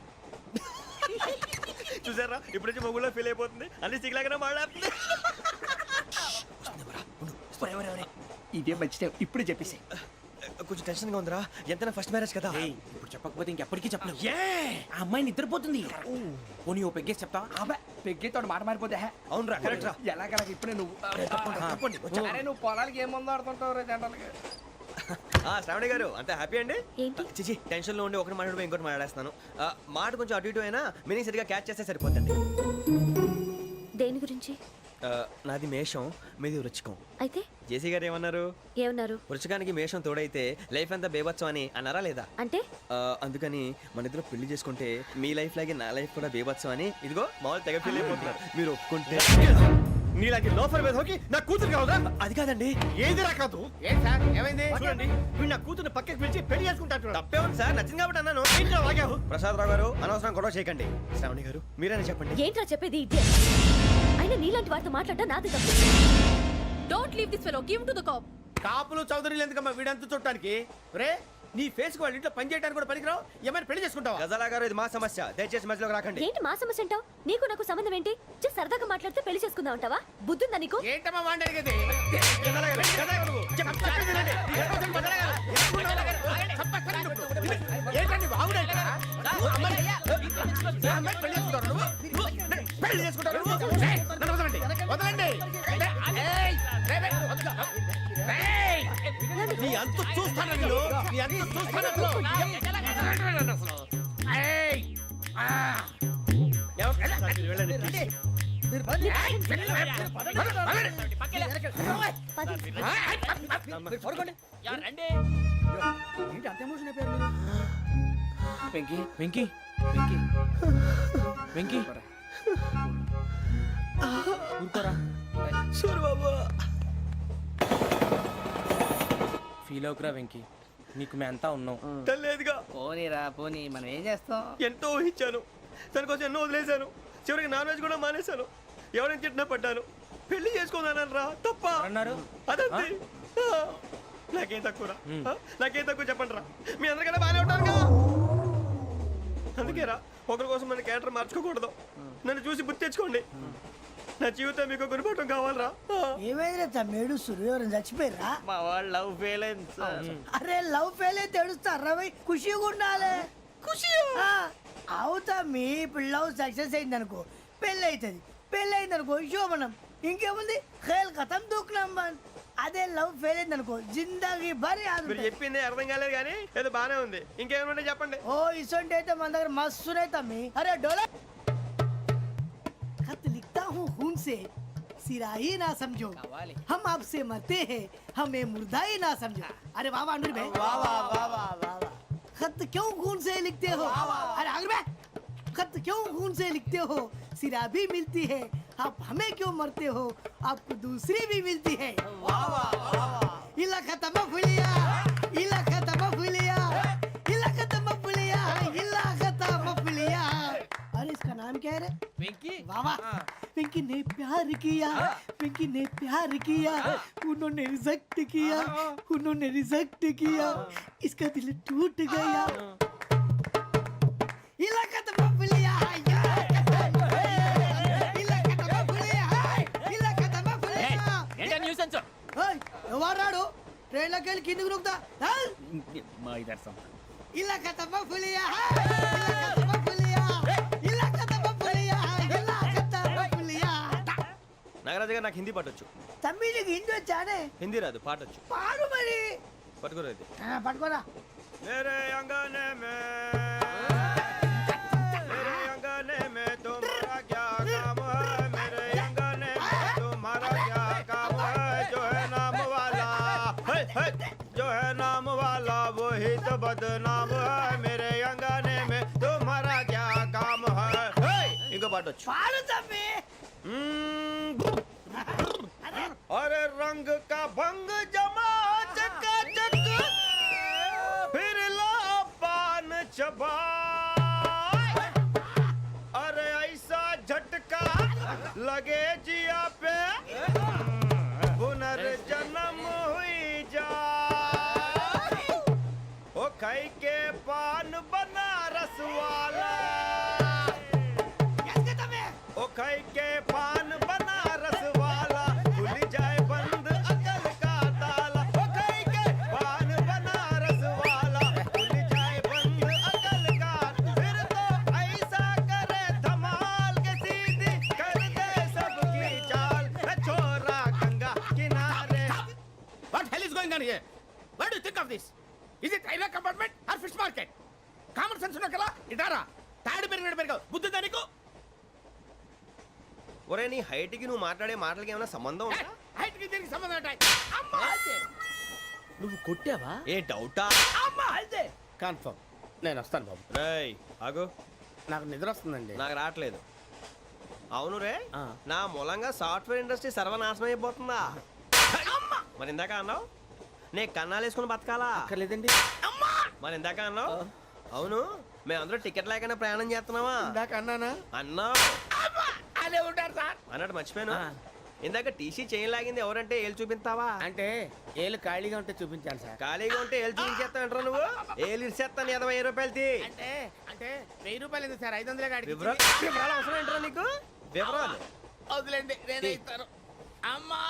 చూసారా, ఇప్పుడు నుంచి మొగుల్లో ఫీల్ అయిపోతుంది. అన్ని సిగ్లాగానే మాట్లాడుతుంది. ఇదే మంచి టైం, ఇప్పుడు చెప్పేసి. కొంచెం టెన్షన్ గా ఉందిరా, ఎంతైనా ఫస్ట్ మ్యారేజ్ కదా. ఇప్పుడు చెప్పకపోతే ఇంకెప్పటికీ చెప్పలేవు. ఆ అమ్మాయి నిద్రపోతుంది. పోనీ ఓ పెగ్గేసి చెప్తావా? అబ్బా పెగ్గేతో మాట మారిపోతే. అవునరా, కరెక్ట్ రా. ఎలాగలా ఇప్పుడే నువ్వు తప్పండి, వచ్చా. అరే నువ్వు పొలాలకి ఏం ముందు ఆడుతుంటావు రే జనరల్గా. శ్రావణి గారు, అంతే హ్యాపీ అండి? ఏంటి? చిచి, టెన్షన్ లో ఉండి ఒకటి మాట్లాడిపోయి ఇంకోటి మాట్లాడేస్తాను. మాట కొంచెం అటు ఇటు అయినా మీనింగ్ సరిగా క్యాచ్ చేస్తే సరిపోతుంది. దేని గురించి? నాది మేషం, మీది వృచ్చికం. అయితే జేసీ గారు ఏమన్నారు? ఏమన్నారు? వృచ్చికానికి మేషం తోడైతే లైఫ్ అంతా బేబత్సం అని అన్నారా లేదా? అంటే అందుకని మన ఇద్దరు పెళ్లి చేసుకుంటే మీ లైఫ్ లాగే నా లైఫ్ కూడా బేబత్సం అని ఇదిగో మామూలు తెగ ఫీల్ అయిపోతున్నారు. మీరు ఒప్పుకుంటే నీలాంటి లోఫర్ మీద హోకి నా కూతురు కావదా? అది కాదండి. ఏది రాకాదు. ఏం సార్ ఏమైంది? చూడండి, వీడు నా కూతురు పక్కకి పిలిచి పెళ్లి చేసుకుంటాడు. తప్పే ఉంది సార్, నచ్చింది కాబట్టి అన్నాను. ఏంటో వాగావు? ప్రసాద్ రావు గారు, అనవసరం గొడవ చేయకండి. శ్రావణి గారు, మీరైనా చెప్పండి. ఏంట్రా చెప్పేది? అయినా నీలాంటి వారితో మాట్లాడటం నాది తప్పు. Don't leave this fellow, give to the cop. కాపులు చౌదరులు ఎందుకమ్మా వీడంతా చుట్టానికి? రే నీ ఫేస్ కు వాళ్ళ ఇంట్లో పని చేయడానికి కూడా పనికిరావు. ఏమైనా పెళ్లి చేసుకుంటావా? గజాలా గారు, ఇది మా సమస్య, దయచేసి మధ్యలోకి రాకండి. ఏంటి మా సమస్య అంటావు? నీకు నాకు సంబంధం ఏంటి? జస్ట్ సరదాగా మాట్లాడితే పెళ్లి చేసుకుందాం అంటావా? బుద్ధుందా నీకు? ఏంటమ్మా వాడిని అడిగేది? ఏంటండి బాగుండేట? పెళ్లి చేసుకుంటారు. వదలండి. నీ అంత చూస్తాను నేను. నీ అంత చూస్తాను అసలు. ఏయ్! ఆ! వెళ్ళండి. ఏంటి అంత ఎమోషన్ అయిపోయారు మీరు? వెంకీ వెంకీ వెంకీ వెంకీ ఊరుకోరా. సూరిబాబు, ఫీల్ అవుకురా వెంకీ, నీకు మేమంతా ఉన్నాం. తెలియదుగా. పోనీరా పోనీ, మనం ఏం చేస్తాం? ఎంతో ఊహించాను, తన కోసం ఎన్నో వదిలేశాను. చివరికి నాన్ వెజ్ కూడా మానేశాను. ఎవరైనా తిట్టినా పడ్డాను. పెళ్లి చేసుకుందానని రా, తప్ప అన్నారు. అదంతే. నాకేం తక్కువ రా, నాకేం తక్కువ చెప్పండి రా. మీ అందరికన్నా బాగానే ఉంటారు కదా. అందుకేరా ఒకరి కోసం మన క్యారెక్టర్ మార్చుకోకూడదు. నన్ను చూసి గుర్తు తెచ్చుకోండి. నా జీవితం మీకు గురిపటం కావాలరా. ఏమైనా తమ్మేడు ఎవరైనా చచ్చిపోయిరా? మా వాళ్ళు లవ్ ఫెయిల్ అయింది సార్. అరే లవ్ ఫెయిల్ అయితే ఏడుస్తారా భయ్? ఖుషిగా ఉండాలి. ఖుషి అవుతా మీ ఇప్పుడు లవ్ సక్సెస్ అయింది అనుకో పెళ్ళి అవుతుంది. పెళ్ళి అయింది అనుకో శోభనం. ఇంకేముంది ఖేల్ కథం దూకునాం బాన్. అదే లవ్ ఫెయిల్ అయింది అనుకో జిందాగీ భారీ మీరు చెప్పింది అర్థం కాలేదు కానీ ఏదో బానే ఉంది. ఇంకేమైనా చెప్పండి. ఓ ఇసొంటి అయితే మన దగ్గర మస్తునే తమ్మి. అరే డోలా खत लिखता हूँ खून से सिरा ही ना समझो हम आपसे मरते हैं हमें मुर्दा ही ना समझो. अरे वाह वाह अनुर भाई वाह वाह वाह वाह वाह. खत क्यों खून से लिखते हो? अरे अनुर भाई खत क्यों खून से लिखते हो? सिरा भी मिलती है आप हमें क्यों मरते हो? आपको दूसरी भी मिलती है. वाह वाह वाह. इला खत्म फुलिया इला खत्म फुलिया इला खत्म फुलिया इला खत्म फुलिया. अरे इसका नाम क्या है रे? వెంకీ वाह पिंकी ने प्यार किया. पिंकी ने प्यार किया. उन्होंने रिजेक्ट किया. उन्होंने रिजेक्ट किया. इसका दिल टूट गया. इलाका तो बबलिया इलाका तो बबलिया इलाका तो बबलिया. ఏంటా న్యూసెన్స్? ओए ఎవరాడు ట్రైన్ లోకి వెళ్ళి కిందికి రుకుతా. మా ఇదర్సం ఇలాకా तो बबलिया इलाका तो बबलिया इलाका तो बबलिया इलाका तो बबलिया. నాగరాజు గారు నాకు హిందీ పాటొచ్చు. తమ్మి నీకు హిందీ వచ్చానే? హిందీ రాదు, పాటొచ్చు. పాడు మరి. పట్టుకోలేదు. పట్టుకోరా. मेरे अंगने में मेरे अंगने में तुम्हारा क्या काम है? मेरे अंगने में तुम्हारा क्या काम है? जो है नाम वाला जो है नाम वाला वही तो बदनाम है. मेरे अंगने में तुम्हारा क्या काम है? इनको पाटो. పాడు తమ్మి. अरे रंग का भंग जमा चकाचक फिर ला पान चबा. अरे ऐसा झटका लगे जिया पे पुनर्जन्म हुई जा. ओ खाई के पान बनारस वाला. ओ खाई के पान बनारस वाला खुल जाए बंद अकल का ताला. ओ खाई के पान बनारस वाला खुल जाए बंद अकल का. फिर तो ऐसा करे धमाल के सीधी कर दे सबकी चाल. छोरा गंगा किनारे. What hell is going on here? What do you think of this? Is it railway compartment or fish market? Common sense ఉన్న కదా ఇటారా తాడు పెరిగినట్టు బుద్ధి దానికి. ఒరే నీ హైట్ కి నువ్వు మాట్లాడే మాటలకి ఏమైనా సంబంధం ఉందా? హైట్ కి దీనికి సంబంధం ఉంటాయి. అమ్మా అదే నువ్వు కొట్టావా? ఏ డౌటా? అమ్మా అదే కన్ఫర్మ్. నేను వస్తాను బాబు. రేయ్ ఆగు. నాకు నిద్ర వస్తుందండి. నాకు రావట్లేదు. అవును రే, నా మూలంగా సాఫ్ట్వేర్ ఇండస్ట్రీ సర్వనాశనం అయిపోతుందా? మరి ఇందాక అన్నావు నే కన్నాలు వేసుకుని బతకాలా? అక్కర్లేదండి. మరి ఇందాక అన్నావు అవును మేమందరూ టికెట్ లేకుండా ప్రయాణం చేస్తున్నావా? ఇందాక అన్నానా? అన్నావు. అదే ఉంటారు సార్. అన్నట్టు మర్చిపోయాను. ఇందాక టీసీ చైన్ లాగింది ఎవరంటే ఏళ్ళు చూపిస్తావా? అంటే ఏళ్ళు ఖాళీగా ఉంటే చూపించాను సార్. ఖాళీగా ఉంటే ఏళ్ళు చూపించేస్తావు నువ్వు. ఏళ్ళు ఇచ్చేస్తాను 20 రూపాయలు తీ. అంటే అంటే 1000 రూపాయలు ఎందుకు సార్? 500 కాడికి వివరాలు అవసరం ఏంట్రా నీకు? వివరాలు వదిలేండి, నేనే ఇస్తాను. అమ్మా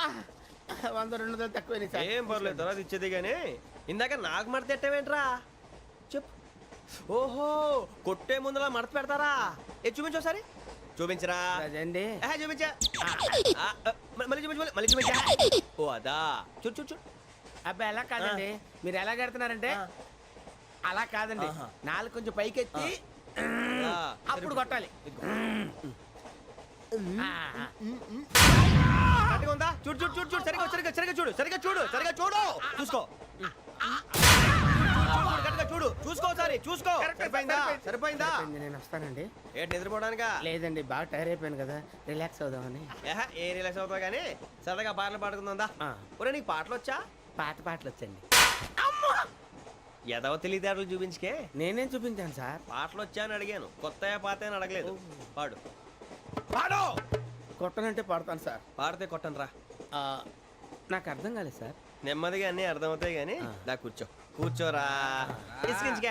100 200 తక్కువ సార్. ఏం పర్లేదు తర్వాత ఇచ్చేది కానీ ఇందాక నాకు మడత పెట్టావేంట్రా? చెప్పు. ఓహో కొట్టే ముందులా మడత పెడతారా? ఏ చూపించు ఒకసారి. చూపించరా? అదండి. చూపించా. మళ్ళీ చూపించు మళ్ళీ చూపించా. ఓ అదా చూడు చూడు చూడు. అబ్బాయి ఎలా కాదండి, మీరు ఎలా కడుతున్నారంటే అలా కాదండి. నాలుగు కొంచెం పైకెత్తి అప్పుడు కొట్టాలి. కరెక్ట్గా ఉందా? చూడు చూడు చూడు చూడు సరిగా సరిగా సరిగా చూడు సరిగా చూడు సరిగా చూడు చూసుకో. కరెక్ట్గా చూడు చూసుకో ఒకసారి చూసుకో. సరిపోయిందా? సరిపోయిందా? నేను వస్తానండి. ఏంటి నిద్రపోవడానికా? లేదండి, బాగా టైర్ అయిపోయాను కదా, రిలాక్స్ అవుదామని. ఏ రిలాక్స్ అవుతావు కానీ సరదాగా పాటలు పాడుకుందా? ఒరే నీకు పాటలు వచ్చా? పాత పాటలు వచ్చండి. ఎదవ తెలివితేటలు చూపించుకే. నేనేం చూపించాను సార్? పాటలు వచ్చా అని అడిగాను, కొత్త పాత అని అడగలేదు. పాడు పాడు. కొట్టనంటే పాడతాను సార్. పాడితే కొట్టను రా. నాకు అర్థం కాలేదు సార్. నెమ్మదిగా అన్నీ అర్థమవుతాయి కానీ దా కూర్చో. కూర్చోరా. ఇసుకించుకే.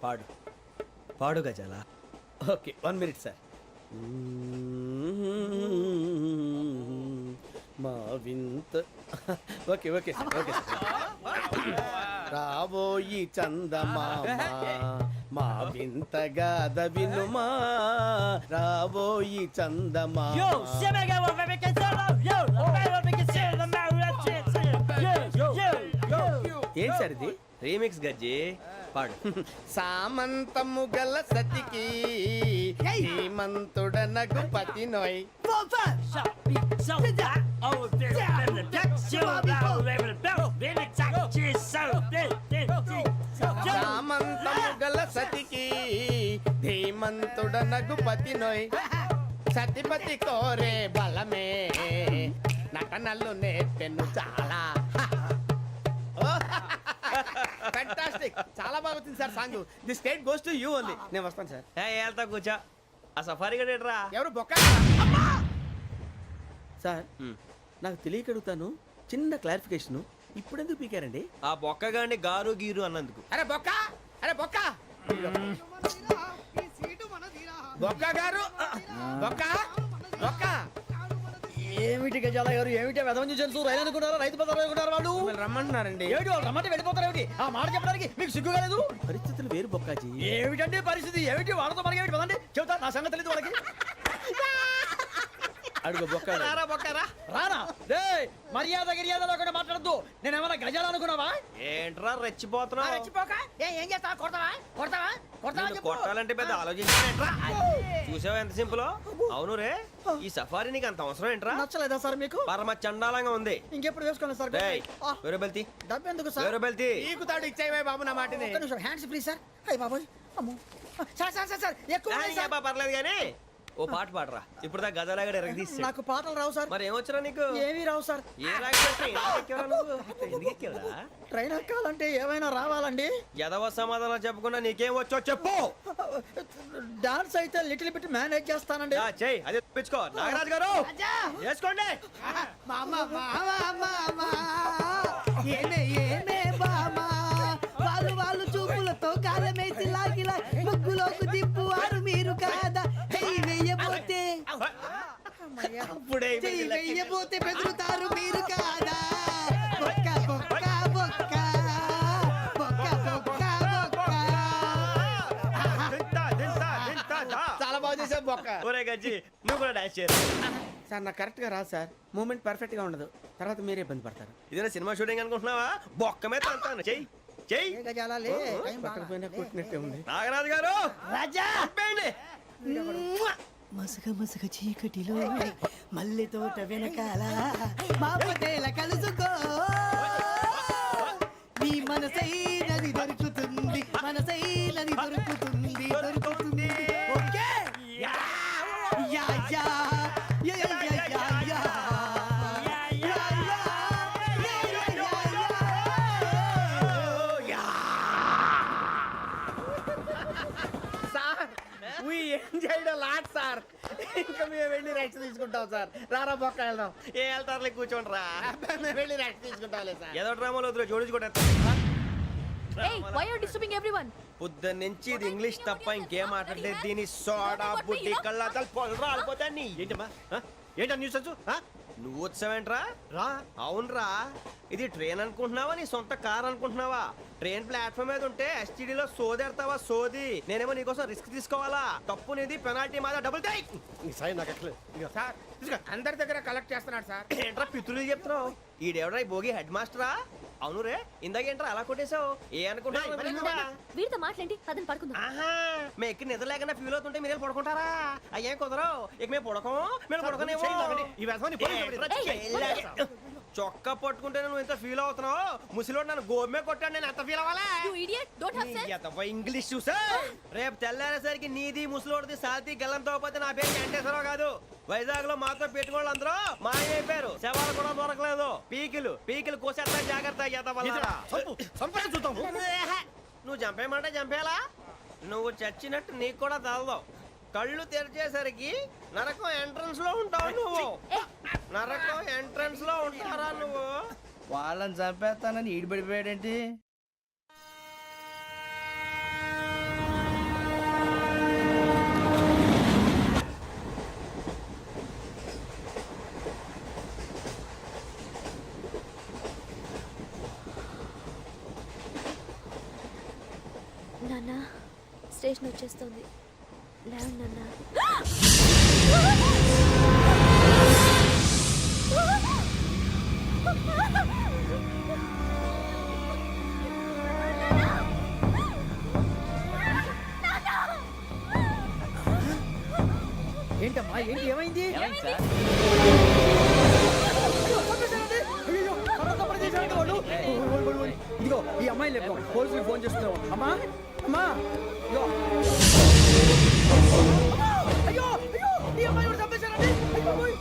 పాడు. పాడు గజాల. Okay 1 minute sir. మా వింత okay okay sir okay sir. రాబోయి చందమామ మా వింత గాథ వినుమా, రాబోయి చందమామ. ఏంటి సార్ ఇది? రీమిక్స్ గజ్జి పాడు. సామంతము గల సతికి హేమంతుడనగు పతి నోయ్. సామంతము గల సతికి ధీమంతుడనగు పతి నోయ్. సతిపతి కోరే బలమే నటనలు నేర్పెను చాలా. ఫ్యాంటాస్టిక్, చాలా బాగా వచ్చింది sir song. The state goes to you only. నేను వస్తాను సార్. వెళ్తా కూర్చో. ఆ సఫారీ గడేట్రా. ఎవరు బొక్క సార్? నాకు తెలియక అడుగుతాను, చిన్న క్లారిఫికేషన్. ఇప్పుడెందుకు పీకారండి? ఆ బొక్క గాని గారు గీరు అన్నందుకు. అరే బొక్క, అరే బొక్క, బొక్క గారు, బొక్క బొక్క. ఏమిటి గజాల గారు, ఏమిటి వెదవం చూసాను రైలు అనుకున్నారా, రైతు బజార్ అనుకున్నారు వాళ్ళు? రమ్మంటున్నారండి. ఏమిటి వాళ్ళు రమ్మంటే వెళ్ళిపోతారు ఏమిటి? ఆ మాట చెప్పడానికి మీకు సిగ్గు కాలేదు? పరిస్థితులు వేరు బొక్కాజీ. ఏమిటండి పరిస్థితి? ఏమిటి వాళ్ళతో మనకి ఏమిటి పదండి చెబుతా, నా సంగతి తెలియదు వాళ్ళకి. అడుగు బొక్క. రారా బొక్కరా. రానా రే, మర్యాద గిర్యాద లేకుండా మాట్లాడద్దు. నేను ఏమన్నా గజాలు అనుకున్నావా? ఏంట్రా రెచ్చిపోతున్నావు? ఏం చేస్తావా? కొడతావా కొడతావా కొడతావా నిన్ను కొట్టాలంటే పెద్ద ఆలోచించానేంట్రా? చూసావా ఎంత సింపుల్? అవును రే, ఈ సఫారీ నీకు అంత అవసరం ఏంట్రా? నచ్చలేదా సార్ మీకు? పరమ చండాలంగా ఉంది. ఇంకెప్పుడు వేసుకోండి సార్. వేరే బెల్తి, డబ్బు ఎందుకు సార్? వేరే బెల్తి. నీకు తాడు ఇచ్చాయి బాబు నా మాటని. Hands free sir. అయ్యి బాబోయ్, అమ్మో సార్ సార్ సార్ సార్ ఎక్కువ ఉన్నాయి సార్. పర్లేదు కానీ ఓ పాట పాడరా. ఇప్పుడు దా గదలాగడ ఎరగదీసి. నాకు పాటలు రావు సార్. మరి ఏమొచ్చరా నీకు? ఏమీ రావు సార్. ఏ రాకెవరా? ట్రైన్ ఎక్కాలంటే ఏమైనా రావాలండి. ఎదవ సమాధానం చెప్పకుండా నీకేం వచ్చో చెప్పు. డాన్స్ అయితే లిటిల్ బిట్ మేనేజ్ చేస్తానండి. చెయ్యి, అదే తెప్పించుకో. నాగరాజు గారు వేసుకోండి. మామ మామ మామ ఏమే ఏమే బామా, వాళ్ళు చూపులతో కాలమేసి లాగిలా ముగ్గులోకి తిప్పువారు మీరు కాదా? చెయ్యి వెయ్యబోతే చెయ్యి వెయ్యబోతే బెదురుతారు మీరు కాదా? బొక్క బొక్క బొక్క బొక్క బొక్క బొక్క. చాలా బాగా చేసావు బొక్క. ఒరే గజ్జి, నువ్వు కూడా డాన్స్ చేయరు. సార్ నాకు కరెక్ట్ గా రాదు సార్. మూమెంట్ పర్ఫెక్ట్ గా ఉండదు, తర్వాత మీరే ఇబ్బంది పడతారు. ఇదేనా సినిమా షూటింగ్ అనుకుంటున్నావా? బొక్క మీద అంటాను. చెయ్యి చెయ్యి. పట్టకపోయినా కొట్టినట్టే ఉంది. నాగరాజు గారు రాజా చెప్పండి. మసక మసక చీకటిలో మల్లె తోట వెనకాల మా పటేల కలుసుకో, నీ మనసైనది దొరుకుతుంది, మనసైనది దొరుకుతుంది దొరుకుతుంది. Okay yeah yeah yeah yeah yeah yeah yeah. We enjoyed a lot, sir. ఇంకా మేము వెళ్ళి రెస్ట్ తీసుకుంటాం సార్. రారా బొక్క వెళ్దాం. ఏ వెళ్తారులే, కూర్చోండి రా. మేము వెళ్ళి రెస్ట్ తీసుకుంటాంలే సార్. ఏదో డ్రామాలో వద్దు, జోడించుకుంటా. Hey, why are you disturbing everyone? పొద్దున్న నుంచి ఇది ఇంగ్లీష్ తప్ప ఇంకేం మాట్లాడలేదు. దీని సోడా బుడ్డి కళ్ళ పొలు రాలిపోతా. నీ ఏంటమ్మా ఏంటా న్యూస్ వచ్చు? నువ్వు వచ్చావేంట్రా? రా. అవునరా, ఇది ట్రైన్ అనుకుంటున్నావా నీ సొంత కార్ అనుకుంటున్నావా? ట్రైన్ ప్లాట్ఫామ్ మీద ఉంటే ఎస్టీడీలో సోదేడతావా సోది. నేనేమో నీకోసం రిస్క్ తీసుకోవాలా? తప్పు నీది, పెనాల్టీ మాదా, డబుల్ టై. నీ సాయి నాకు ఎక్కలేదు. సార్ అందరి దగ్గర కలెక్ట్ చేస్తున్నాడు సార్. ఏంట్రా పితులు చెప్తున్నావు? ఈడెవడ్రా ఈ భోగి హెడ్ మాస్టరా? అవును రే, ఇందాకేంట్రా అలా కొట్టేశావు? ఏ అనుకుంటున్నావు? వీరితో మాట్లాడి పదని పడుకుందాం. ఆహా, మేము ఎక్కి నిద్ర లేకుండా ఫీల్ అవుతుంటే మీరేం పడుకుంటారా? అయ్యేం కుదరవు. ఇక మేము పడకం, మేము పడుకునేమో. ఈ వ్యసనాన్ని చొక్కా పట్టుకుంటే నువ్వు ఎంత ఫీల్ అవుతున్నావు? ముసలివాడు నన్ను గోమే కొట్టాడు, నేను ఎంత ఫీల్ అవ్వాలా? You idiot, don't have sense. English చూసా. రేపు తెల్లారేసరికి నీది ముసలివాడిది సాల్తీ గల్లంతో పోతే నా పేరు వెంకటేశ్వరరావు కాదు. వైజాగ్ లో మాతో పెట్టుకోళ్ళు అందరూ మాయమైపోయారు. శవాలు కూడా దొరకలేదు. పీకిలు కోసేస్తా, జాగ్రత్త. చూద్దాం. నువ్వు చంపేయమంటే చంపేలా? నువ్వు చచ్చినట్టు నీకు కూడా తగదు. కళ్ళు తెరిచేసరికి నరకం ఎంట్రన్స్ లో ఉంటావు నువ్వు. నరకం ఎంట్రన్స్ లో ఉంటారా నువ్వు? వాళ్ళని చంపేస్తానని ఈడిపడిపోయాడేంటి? స్టేషన్ వచ్చేస్తుంది. లేవండి నాన్న. ఏంటమ్మా ఏంటి ఏమైంది? అయ్యో, కర్రతో పని చేశారంట వాళ్ళు. ఓయ్. ఇదిగో ఈ అమ్మాయి లేపు పోలీసులకు ఫోన్ చేస్తున్నావు. అమ్మా అమ్మా ఇదిగో. అయ్యో అయ్యో ఈ అమ్మాయి కూడా చంపేశారండి. అయ్యో, ఓయ్.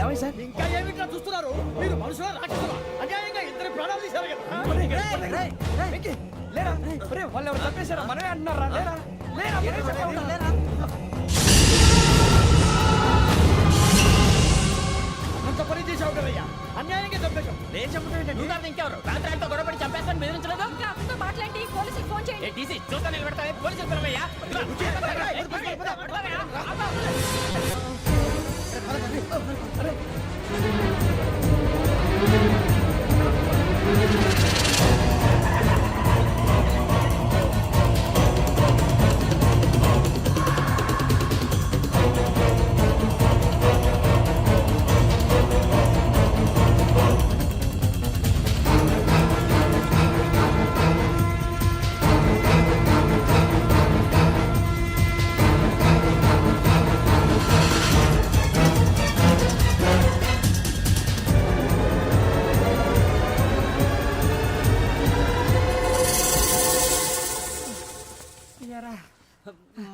ఏమై సార్ ఇంకా ఏమిట్లా చూస్తున్నారు? మీరు మనుషుల రాక్షసులా? అన్యాయంగా ఇద్దరు ప్రాణాలు తీశారు కదా. లేరా వాళ్ళు ఎవరు చంపేశారా? మనమే అంటున్నారా? లేరా లేరా అంత పని చేసావు కదయ్యా, అన్యాయంగా చంపేశావు. నేను చంపడం ఇంకెవరు? రాత్రి ఆయనతో గొడవపడి చంపేస్తాను బెదిరించలేదు. ఇంకా అతనితో మాట్లాడి పోలీసులకు ఫోన్ చేయండి. టీసీ చూస్తా నిలబెడతా పోలీసులు పిలవయ్యా.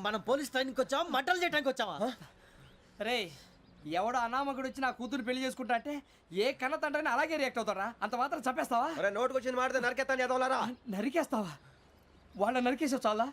మనం పోలీస్ ట్రైనింగ్ వచ్చావా మంటలు చేయడానికి వచ్చావా? రే ఎవడో అనామకుడు వచ్చి నా కూతురు పెళ్లి చేసుకుంటా అంటే ఏ కన్న తండ్రిని అలాగే రియాక్ట్ అవుతారా? అంత మాత్రం చంపేస్తావా? నోటుకు వచ్చింది మాడితే నరకెత్తాను ఎదవలారా. నరికేస్తావా? వాళ్ళని నరికేసావు చాలా,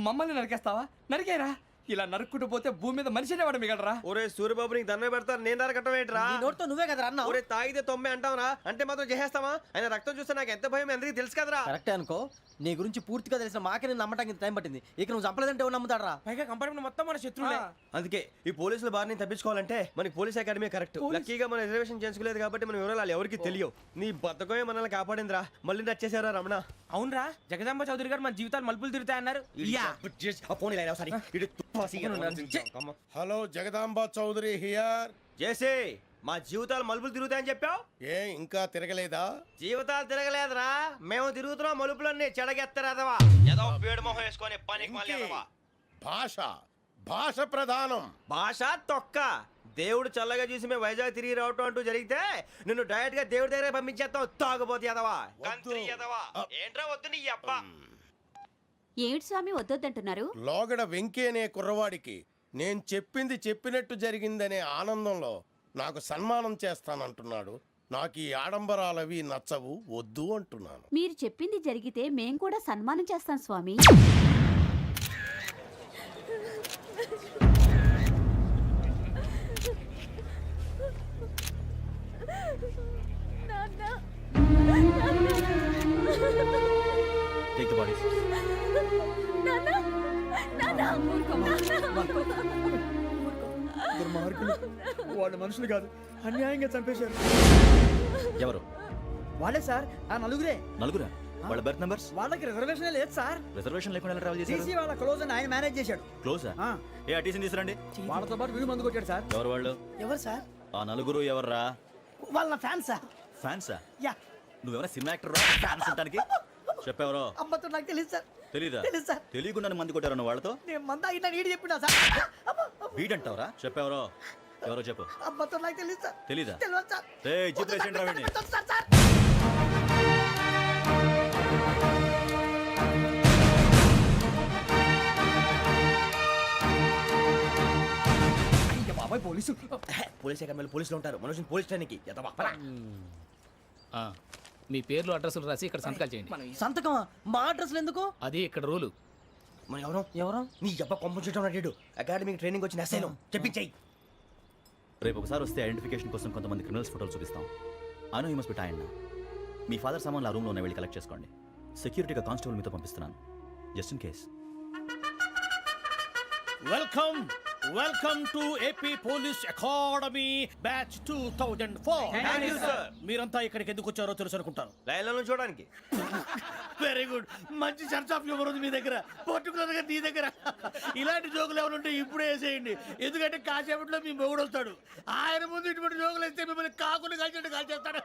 మమ్మల్ని నరికేస్తావా? నరికేరా. ఇలా నరుక్కుంటూ పోతే భూమి మీద మనిషినే వాడు మిగలరా. ఒరే సూర్యబాబు నీకు దండ పెడతాను, నేను నరకటం ఏంట్రా? నోటితో నువ్వే కదా అన్నా. ఒరే తాగితే తొమ్మే అంటావురా, అంటే మాత్రం చేసేస్తావా? ఆయన రక్తం చూస్తే నాకు ఎంత భయం అందరికీ తెలుసు కదరా. కరెక్టే అనుకో, నీ గురించి పూర్తిగా తెలిసిన మాకే నేను నమ్మటానికి టైం పట్టింది. ఇక నువ్వు చంపలేదంటే ఎవరు నమ్ముతాడరా? పైగా కంపార్ట్మెంట్ మొత్తం మన శత్రువులే. అందుకే ఈ పోలీసుల బారిని తప్పించుకోవాలంటే మనకి పోలీస్ అకాడమీ కరెక్ట్. లక్కీగా మనం రిజర్వేషన్ చేసుకోలేదు కాబట్టి మన వివరాలు ఎవరికి తెలియవు. నీ బతకమే మనల్ని కాపాడిందిరా. మళ్ళీ నచ్చేసారా రమణ? అవునరా, జగదాంబ చౌదరి గారు మన జీవితాలు మలుపులు తిరుగుతాయన్నారు. Hello Jagadamba Chowdary here. చేసే మా జీవితాలు మలుపులు తిరుగుతాయని చెప్పావు. ఏ ఇంకా తిరగలేదా? జీవితాలు తిరగలేదురా, మేము తిరుగుతున్నాం మలుపులన్నీ. చెడగెత్తరాదవా ఏదో పేడు మొహం వేసుకొని పనికి మళ్ళీ ఎదవా. భాష భాష ప్రధానం. భాష తొక్క. దేవుడు చల్లగా చూసి మేము వైజాగ్ తిరిగి రావటం అంటూ జరిగితే నిన్ను డైరెక్ట్ గా దేవుడి దగ్గర పంపించేస్తావు. తాగబోతు ఎదవా, కంత్రి ఎదవా. ఏంట్రా వద్దు నీ అబ్బా. ఏమిటి స్వామి వద్దొద్దంటున్నారు? లోగడ వెంకీ అనే కుర్రవాడికి నేను చెప్పింది చెప్పినట్టు జరిగిందనే ఆనందంలో నాకు సన్మానం చేస్తానంటున్నాడు. నాకు ఈ ఆడంబరాలవి నచ్చవు, వద్దు అంటున్నాను. మీరు చెప్పింది జరిగితే మేం కూడా సన్మానం చేస్తాం స్వామి. Take the bodies. దుర్మార్గులు, వాళ్ళు మనుషులు కాదు, అన్యాయంగా చంపేశారు. ఎవరు? వాళ్ళే సార్, ఆ నలుగురే. నలుగురా? వాళ్ళ బర్త్ నంబర్స్? వాళ్ళకి రిజర్వేషన్ లేదు సార్. రిజర్వేషన్ లేకుండా ఎలా ట్రావెల్ చేశారు? టీసీ వాళ్ళ క్లోజ్ అని ఆయన మేనేజ్ చేశాడు. క్లోజా? ఆ, ఏ ఆ టీసీని తీసురండి. వాళ్ళతో పాటు వీడు మందు కొట్టాడు సార్. ఎవరు వాళ్ళు? ఎవరు సార్? ఆ నలుగురు ఎవర్రా? వాళ్ళ ఫ్యాన్ సార్. ఫ్యాన్సా? యా. నువ్వెవరా సినిమా యాక్టర్ రా? ఫ్యాన్స్ అంటానికి చెప్పెవరో? అమ్మతో నాకు తెలియదు సార్. తెలీదా? తెలీదు సార్. తెలియకుండా మంది కొట్టారన్న వాళ్ళతో? నేను మంద అయినా నీడి చెప్పినా సార్. వీడంటావరా? చెప్పెవరో? ఎవరో చెప్పు. అమ్మతో నాకు తెలియదు సార్. తెలీదా? తెలియదు సార్. ఏయ్, జీప్ రేషన్ రా వీడిని. Sir sir. బాబాయ్ పోలీసు. పోలీస్ అకాడమీలో పోలీసులు ఉంటారు. మనుషులు పోలీస్ ట్రైనింగ్ ఎదవా. మీ పేర్లు అడ్రస్లు రాసి ఇక్కడ సంతకాలు చేయండి. సంతకమా? మా అడ్రస్లు ఎందుకు? అది ఇక్కడ రూలు. మనం ఎవరు నీ అబ్బా పంపించడం అడిగాడు. అకాడమిక్ ట్రైనింగ్ వచ్చిన అసలు చెప్పించాయి. రేపు ఒకసారి వస్తే ఐడెంటిఫికేషన్ కోసం కొంతమంది క్రిమినల్స్ ఫోటోలు చూపిస్తాం. I know you must be tired now. Me father సామాన్లు ఆ రూమ్లో ఉన్న వెళ్ళి కలెక్ట్ చేసుకోండి. సెక్యూరిటీగా కానిస్టేబుల్ మీతో పంపిస్తున్నాను, just in case. Welcome welcome to AP police academy batch 2004. మీరంతా ఇక్కడికి ఎందుకు వచ్చారో తెలుసు అనుకుంటాను. లైన్లో చూడడానికి. Very good. మంచి సెన్స్ ఆఫ్ హ్యూమర్ ఉంది మీ దగ్గర, పర్టికులర్ గా నీ దగ్గర. ఇలాంటి జోకులు ఏమైనా ఉంటే ఇప్పుడే వేసేయండి, ఎందుకంటే కాసేపట్లో మీ మొగుడు వస్తాడు. ఆయన ముందు ఇటువంటి జోకులు వేస్తే మిమ్మల్ని కాకుండా కాల్చేట్టు కాల్చేస్తాడు.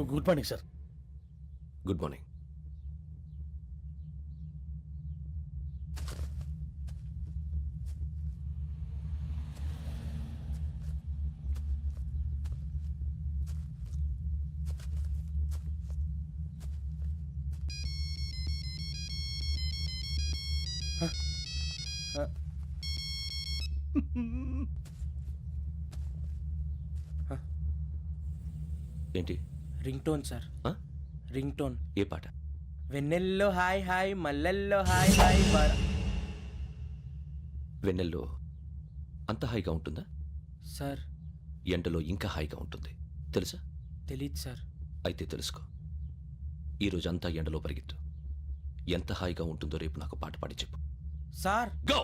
Good morning sir. Good morning. ఏంటి? Ring tone sir, ring tone. ఏ పాట? వెన్నెల్లో హాయ్ హాయ్, మల్లెల్లో హాయ్ హాయ్. వెన్నెల్లో అంత హాయిగా ఉంటుందా? సార్ ఎండలో ఇంకా హాయిగా ఉంటుంది తెలుసా? తెలీదు సార్. అయితే తెలుసుకో. ఈరోజు అంతా ఎండలో పరిగెత్తు. ఎంత హాయిగా ఉంటుందో రేపు నాకు పాట పాడి చెప్పు. Sir go.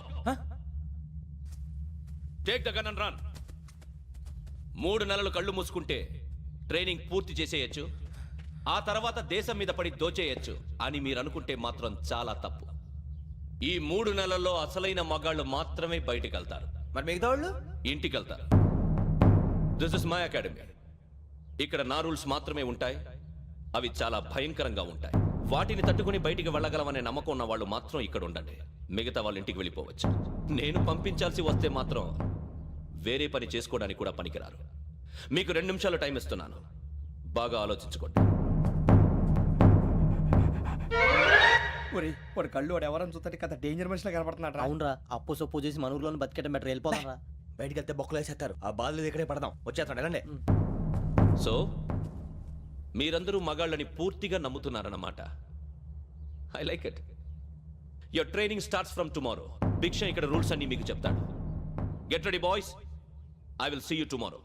Take the gun and run. 3 నెలలు కళ్ళు మూసుకుంటే ట్రైనింగ్ పూర్తి చేసేయచ్చు, ఆ తర్వాత దేశం మీద పడి దోచేయచ్చు అని మీరు అనుకుంటే మాత్రం చాలా తప్పు. ఈ 3 నెలల్లో అసలైన మగాళ్ళు మాత్రమే బయటికి వెళ్తారు. మరి మిగతా వాళ్ళు ఇంటికి వెళ్తారు. This is my academy. ఇక్కడ నా రూల్స్ మాత్రమే ఉంటాయి. అవి చాలా భయంకరంగా ఉంటాయి. వాటిని తట్టుకుని బయటికి వెళ్ళగలమనే నమ్మకం ఉన్న వాళ్ళు మాత్రం ఇక్కడ ఉండండి. మిగతా వాళ్ళు ఇంటికి వెళ్ళిపోవచ్చు. నేను పంపించాల్సి వస్తే మాత్రం వేరే పని చేసుకోవడానికి కూడా పనికిరారు. మీకు 2 నిమిషాలు టైం ఇస్తున్నాను, బాగా ఆలోచించుకోండి. వాడు కళ్ళు వాడు ఎవరైనా చూస్తే కదా డేంజర్ మనిషిలో కనపడుతున్నాడు. అవునరా, అప్పు సొప్పు చేసి మన ఊర్లో బతికేయడం బెటర్. వెళ్ళిపోతారా? బయటికి వెళ్తే బొక్కలు వేసేస్తారు. ఆ బాధలు ఇక్కడే పడదాం. వచ్చేస్తాడు వెళ్ళండి. సో మీరందరూ మగాళ్ళని పూర్తిగా నమ్ముతున్నారన్నమాట. I like it. Your training starts from tomorrow. భిక్ష ఇక్కడ రూల్స్ అన్ని మీకు చెప్తాడు. Get ready boys, I will see you tomorrow.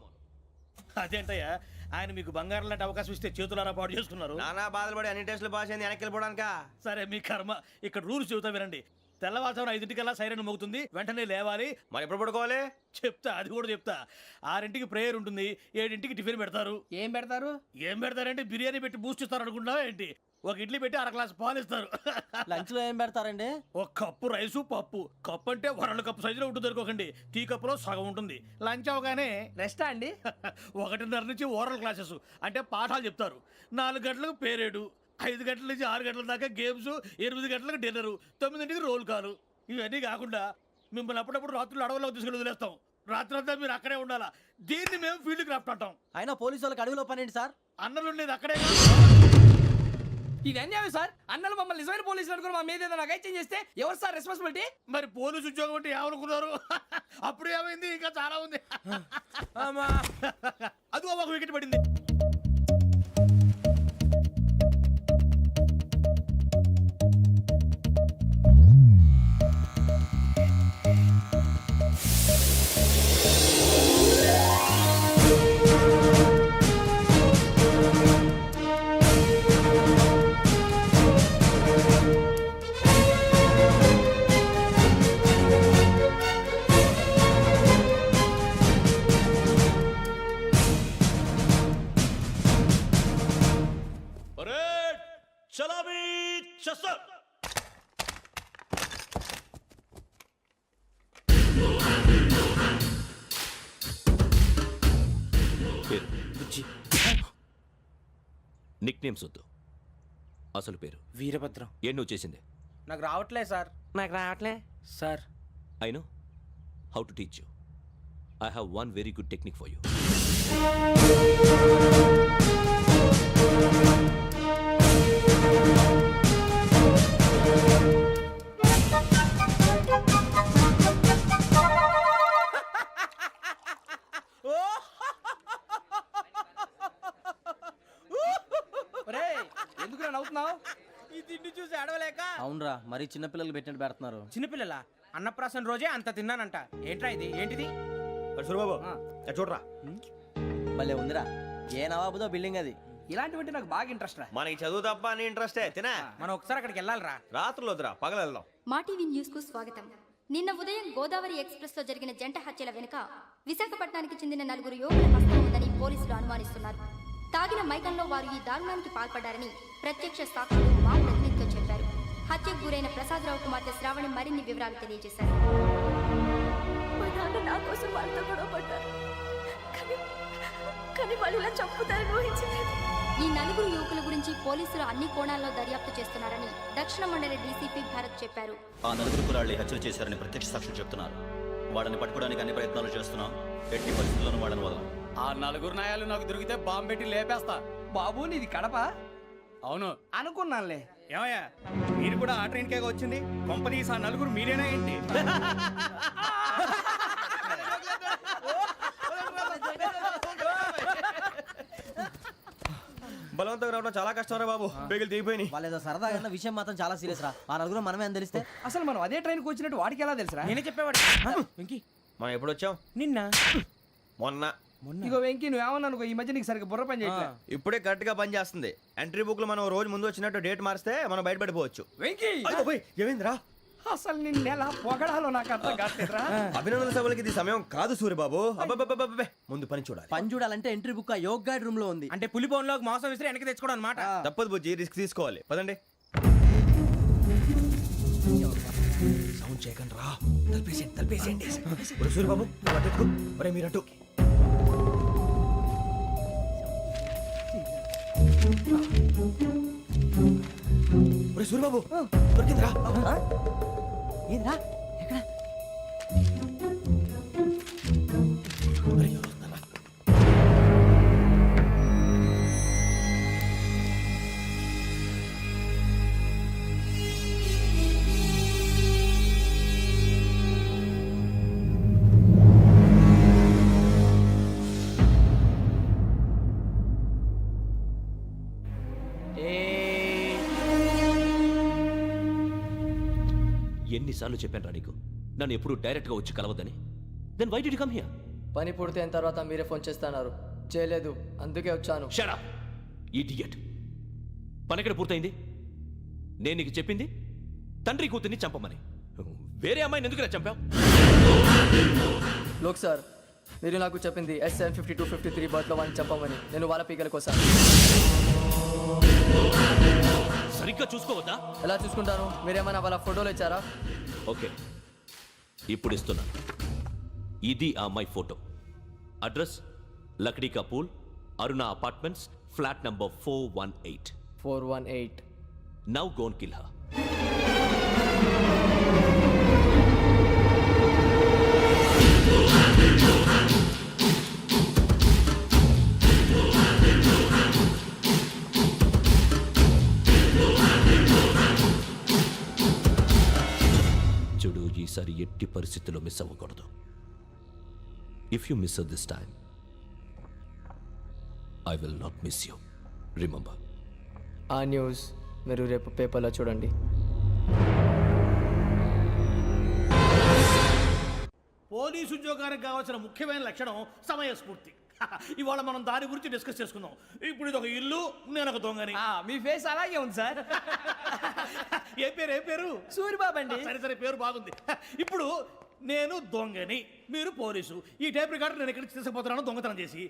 అదేంటయ్యా, ఆయన మీకు బంగారం లాంటి అవకాశం ఇస్తే చేతులారా పాటు చేసుకున్నారు. నానా బాధలు పడి అన్ని టెస్టులు పాస్ అయింది, వెనక్కి వెళ్ళిపోవడానికా? సరే మీ కర్మ. ఇక్కడ రూల్స్ చెబుతా వినండి. తెల్లవారుజామున 5 సైరన్ మోగుతుంది, వెంటనే లేవాలి. మరి ఎప్పుడు పడుకోవాలి? చెప్తా, అది కూడా చెప్తా. 6 ప్రేయర్ ఉంటుంది, 7 టిఫిన్ పెడతారు. ఏం పెడతారు? ఏం పెడతారంటే బిర్యానీ పెట్టి బూస్ట్ ఇస్తారు అనుకుంటున్నావా ఏంటి? ఒక ఇడ్లీ పెట్టి 1 గ్లాస్ పాలు ఇస్తారు. లంచ్ లో ఏం పెడతారండి? ఒక కప్పు రైసు పప్పు. కప్పు అంటే 1 కప్పు సైజులో ఉంటుంది అనుకోకండి. టీ కప్పులో సగం ఉంటుంది. లంచ్ అవగానే రెస్టా అండి? 1:30 నుంచి ఓరల్ క్లాసెస్ అంటే పాఠాలు చెప్తారు. 4 గంటలకు పేరేడు, 5 గంటల నుంచి 6 గంటల దాకా గేమ్స్, 8 గంటలకు డిన్నరు, 9 రోల్ కాలు. ఇవన్నీ కాకుండా మిమ్మల్ని అప్పుడప్పుడు రాత్రులు అడవుల్లో తీసుకెళ్ళి వదిలేస్తాం. రాత్రంతా మీరు అక్కడే ఉండాలా. దీన్ని మేము ఫీల్డ్ క్రాఫ్ట్ అంటాం. అయినా పోలీసు వాళ్ళకి అడవిలో పని ఏంటి సార్? అన్నలు ఉండేది అక్కడే. ఇది అన్యాయం సార్. అన్నలు మమ్మల్ని నిజమైన పోలీసులు అనుకుని మా మీద ఏదైనా నగైత్యం చేస్తే ఎవరు సార్ రెస్పాన్సిబిలిటీ? మరి పోలీసు ఉద్యోగం అంటే ఏమనుకున్నారు? అప్పుడు ఏమైంది? ఇంకా చాలా ఉంది. అదిగో ఒక వికెట్ పడింది. చలాబీ చసర్. పేరు నిక్ నేమ్స్ వద్దు, అసలు పేరు. వీరభద్రం. ఏం నువ్వు చేసింది? నాకు రావట్లే సార్. నాకు రావట్లే sir. I know how to teach you. I have one very good technique for you. చూస్తున్నావు? ఈ తిండి చూసి అడవలేక. అవునరా మరి చిన్నపిల్లలు పెట్టినట్టు పెడుతున్నారు. చిన్నపిల్లల అన్నప్రాసన రోజే అంత తిన్నానంట. ఏంట్రా ఇది? ఏంటిది? సూరిబాబు చూడరా భలే ఉందిరా. ఏ నవాబుదో బిల్డింగ్ అది. ఇలాంటివంటే నాకు బాగా ఇంట్రెస్ట్ రా. మనకి చదువు తప్ప అని ఇంట్రెస్టే తినా. మనం ఒకసారి అక్కడికి వెళ్ళాలిరా. రాత్రులు వద్దురా పగలు వెళ్దాం. మా టీవీ న్యూస్ కు స్వాగతం. నిన్న ఉదయం గోదావరి ఎక్స్ప్రెస్ లో జరిగిన జంట హత్యల వెనుక విశాఖపట్నానికి చెందిన 4 యువకుల హస్తం ఉందని పోలీసులు అనుమానిస్తున్నారు. తాగిన మైకంలో వారు ఈ దారుణానికి పాల్పడ్డారని ప్రత్యక్ష సాక్షులు మా ప్రతినిధితో చెప్పారు. హత్యకు గురైన ప్రసాదరావు కుమార్తె శ్రావణి మరిన్ని వివరాలు తెలియజేశారు. నా కోసం వాళ్ళతో గొడవ పడ్డారు, కానీ వాళ్ళు ఇలా చంపుతారని ఊహించలేదు. ఈ 4 యువకుల గురించి పోలీసులు అన్ని కోణాల్లో దర్యాప్తు చేస్తున్నారని దక్షిణ మండలి డీసీపీ భరత్ చెప్పారు. ఆ 4 కురాళ్ళు హత్యలు చేశారని ప్రత్యక్ష సాక్షులు చెప్తున్నారు. వాళ్ళని పట్టుకోవడానికి అన్ని ప్రయత్నాలు చేస్తున్నాం. ఎట్టి పరిస్థితుల్లోనూ వాళ్ళని వదలం. ఆ 4 నాయాలు నాకు దొరికితే బాంబు పెట్టి లేపేస్తా. బాబు నీది కడప? అవును. అనుకున్నానులే. ఏమయ్యా మీరు కూడా ఆ ట్రైన్ కేగా వచ్చింది? కంపెనీస్ ఆ 4 మీరేనా ఏంటి? బలవంతంగా రావడం చాలా కష్టం రా బాబు. బేగులు దిగిపోయినాయి. వాళ్ళేదో సరదాగా విషయం మాత్రం చాలా సీరియస్ రా. ఆ నలుగురు మనమే అని తెలిస్తే అసలు మనం అదే ట్రైన్కి వచ్చినట్టు వాడికి ఎలా తెలుసురా? నేనే చెప్పేవాడు. వెంకీ మనం ఎప్పుడు వచ్చాం? నిన్న మొన్న. ఇగో వెంకీ నువ్వేమన్నా అనుకో, ఈ మధ్య నీకు సరిగ్గా బుర్ర పని చేయట్లేదు. ఇప్పుడే కరెక్ట్ గా పని చేస్తుంది. ఎంట్రీ బుక్ లో మనం రోజు ముందు వచ్చినట్టు డేట్ మారిస్తే మనం బయటపడిపోవచ్చు. వెంకీ ఏమైందిరా? అసలు నిన్న ఎలా పొగడాలో నాకు అర్థం కాట్లేదురా. అభినందన సభలకి ఇది సమయం కాదు సూర్యబాబు. అబ్బబ్బబ్బబ్బబ్బే. ముందు పని చూడాలి. పని చూడాలంటే ఎంట్రీ బుక్ ఆ యోగ్ గైడ్ రూమ్ లో ఉంది. అంటే పులి బోన్లోకి మాంసం విసిరి వెనక్కి తెచ్చుకోవడం అనమాట. తప్పదు బుజ్జి, రిస్క్ తీసుకోవాలి. పదండి. సౌండ్ చేయకండి రా. తలపేసేయండి. సూర్యబాబు ఒరే మీరట్టు. ఒరే సూర్యబాబు దొరికిందిరా. ఏంద్రా ఎక్కడ? ఒరే, ఎవరు వస్తున్నారా? ఎన్నిసార్లు చెప్పాను నీకు నన్ను ఎప్పుడు డైరెక్ట్గా వచ్చి కలవద్దని? Then why did you come here? పని పూర్తయిన తర్వాత మీరే ఫోన్ చేస్తున్నారు. చేయలేదు, అందుకే వచ్చాను. Shut up idiot. పని ఎక్కడ పూర్తయింది? నేను నీకు చెప్పింది తండ్రి కూతుర్ని చంపమని. వేరే అమ్మాయిని ఎందుకు చంపావు? లోక్ సార్, మీరు నాకు చెప్పింది SM 5253 బర్త్లో వాడిని చంపమని. నేను వాళ్ళ పీకల కోసం. సరిగ్గా చూసుకోవద్దా? ఎలా చూసుకుంటాను? మీరేమైనా వాళ్ళ ఫోటోలు ఇచ్చారా? ఓకే, ఇప్పుడు ఇస్తున్నా. ఇది ఆ అమ్మాయి ఫోటో. అడ్రస్ లక్డీ కా pool, Aruna apartments, flat number 418. 418. Now go and kill her. చూడు, ఈసారి ఎట్టి పరిస్థితుల్లో మిస్ అవ్వకూడదు. If you miss this time I will not miss you. Remember. ఆ న్యూస్ మీరు రేపు పేపర్లో చూడండి. పోలీసు ఉద్యోగానికి కావాల్సిన ముఖ్యమైన లక్షణం సమయస్ఫూర్తి. ఇవాళ మనం దాని గురించి డిస్కస్ చేసుకుందాం. ఇప్పుడు ఇది ఒక ఇల్లు, నేను ఒక దొంగని. మీ ఫేస్ అలాగే ఉంది సార్. ఏ పేరు? సూరిబాబు అండి. సరే పేరు బాగుంది. ఇప్పుడు నేను దొంగని, మీరు పోలీసు. ఈ టైప్ రికార్డు నేను ఎక్కడికి తీసుకుపోతున్నాను దొంగతనం చేసి.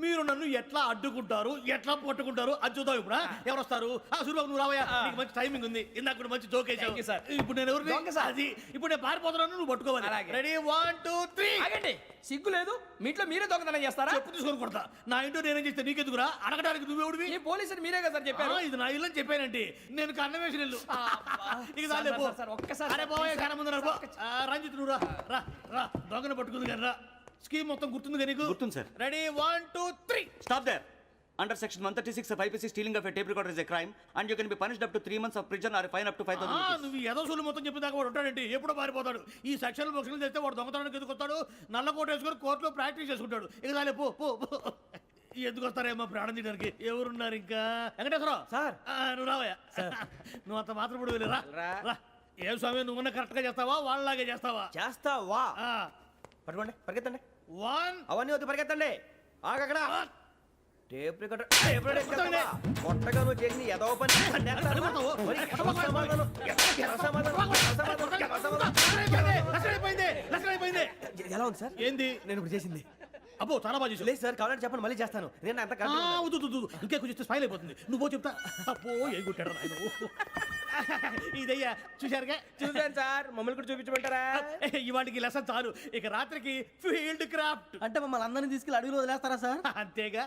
మీరు నన్ను ఎట్లా అడ్డుకుంటారు, ఎట్లా పట్టుకుంటారు అది చూద్దాం. ఇప్పుడు ఎవరు వస్తారు? సూరిబాబు నువ్వు రావయ్యా, నీకు మంచి టైమింగ్ ఉంది. ఇందాక కూడా మంచి జోక్ వేసావు సార్. ఇప్పుడు నేను ఎవరు? అది ఇప్పుడు నేను పారిపోతున్నాను, నువ్వు పట్టుకోవాలి. రెడీ 1 2 3. ఆగండి, సిగ్గు లేదు? మీ ఇంట్లో మీరే దొంగతనం చేస్తారా? చెప్పు తీసుకొని కొడతా. నా ఇంట్లో నేనేం చేస్తే నీకెందుకురా? అడగడానికి నువ్వెవడివి? ఈ పోలీసులు మీరే కదా సార్ చెప్పారు. ఇది నా ఇల్లు అని చెప్పానండి. నేను కన్నవేసిన ఇల్లు. ఇక చాలే పో. ఒక్కసారి అరే పోయే కన్న ముందు రంజిత్ నువ్వు రా దొంగను పట్టుకుంది కానీ రా. స్కీమ్ మొత్తం గుర్తుంది కానీ నీకు? గుర్తుంది sir. Ready 1 2 3. Stop there. Under section 136 of IPC, stealing of a tape recorder is a crime and you can be punished up to 3 months of prison or a fine up to 5,000 rupees. నువ్వు ఎదసూలు మొత్తం చెప్పేదాకా వాడు ఉంటాడండి. ఎప్పుడో పారిపోతాడు. ఈ section బుక్స్లు చేస్తే వాడు దొంగతనానికి ఎదుకొస్తాడు. నల్ల కోట వేసుకొని కోర్టులో ప్రాక్టీస్ చేసుకుంటాడు. ఇక చాలే పో. ఎందుకు వస్తారేమో ప్రాణం తీయడానికి ఎవరున్నారు ఇంకా వెంకటేశ్వరరావు సార్. నువ్వు రావయ్యా నువ్వు అంత మాత్రం ఇప్పుడు వెళ్ళి రా ఏం స్వామి నువ్వున్న కరెక్ట్ గా చేస్తావా వాళ్ళలాగే చేస్తావా చేస్తావా పట్టుకోండి పరిగెత్తండి 1 అవన్నీ వద్దు పరిగెత్తండి ఆగక్కడ టేప్ రికార్డర్ కొత్తగా నువ్వు చేసిన ఏదో పని ఎలా ఉంది సార్ ఏంది నేను ఇప్పుడు చేసింది అబ్బో చాలా బాగా చేసావు. లేదు సార్ కావాలంటే చెప్పండి మళ్ళీ చేస్తాను నేను అంత వద్దు వద్దు, వద్దు. ఇంకే కొంచెం స్మైల్ అయిపోతుంది నువ్వు చెప్తా అబ్బో ఏ కొట్టాడు నాయన ఇదయ్యా చూశారుగా చూసాను సార్ మమ్మల్ని కూడా చూపించమంటారా ఇవాటికి లెసన్ చాలు ఇక రాత్రికి ఫీల్డ్ క్రాఫ్ట్ అంటే మమ్మల్ని అందరినీ తీసుకెళ్ళి అడుగులో వదిలేస్తారా సార్? అంతేగా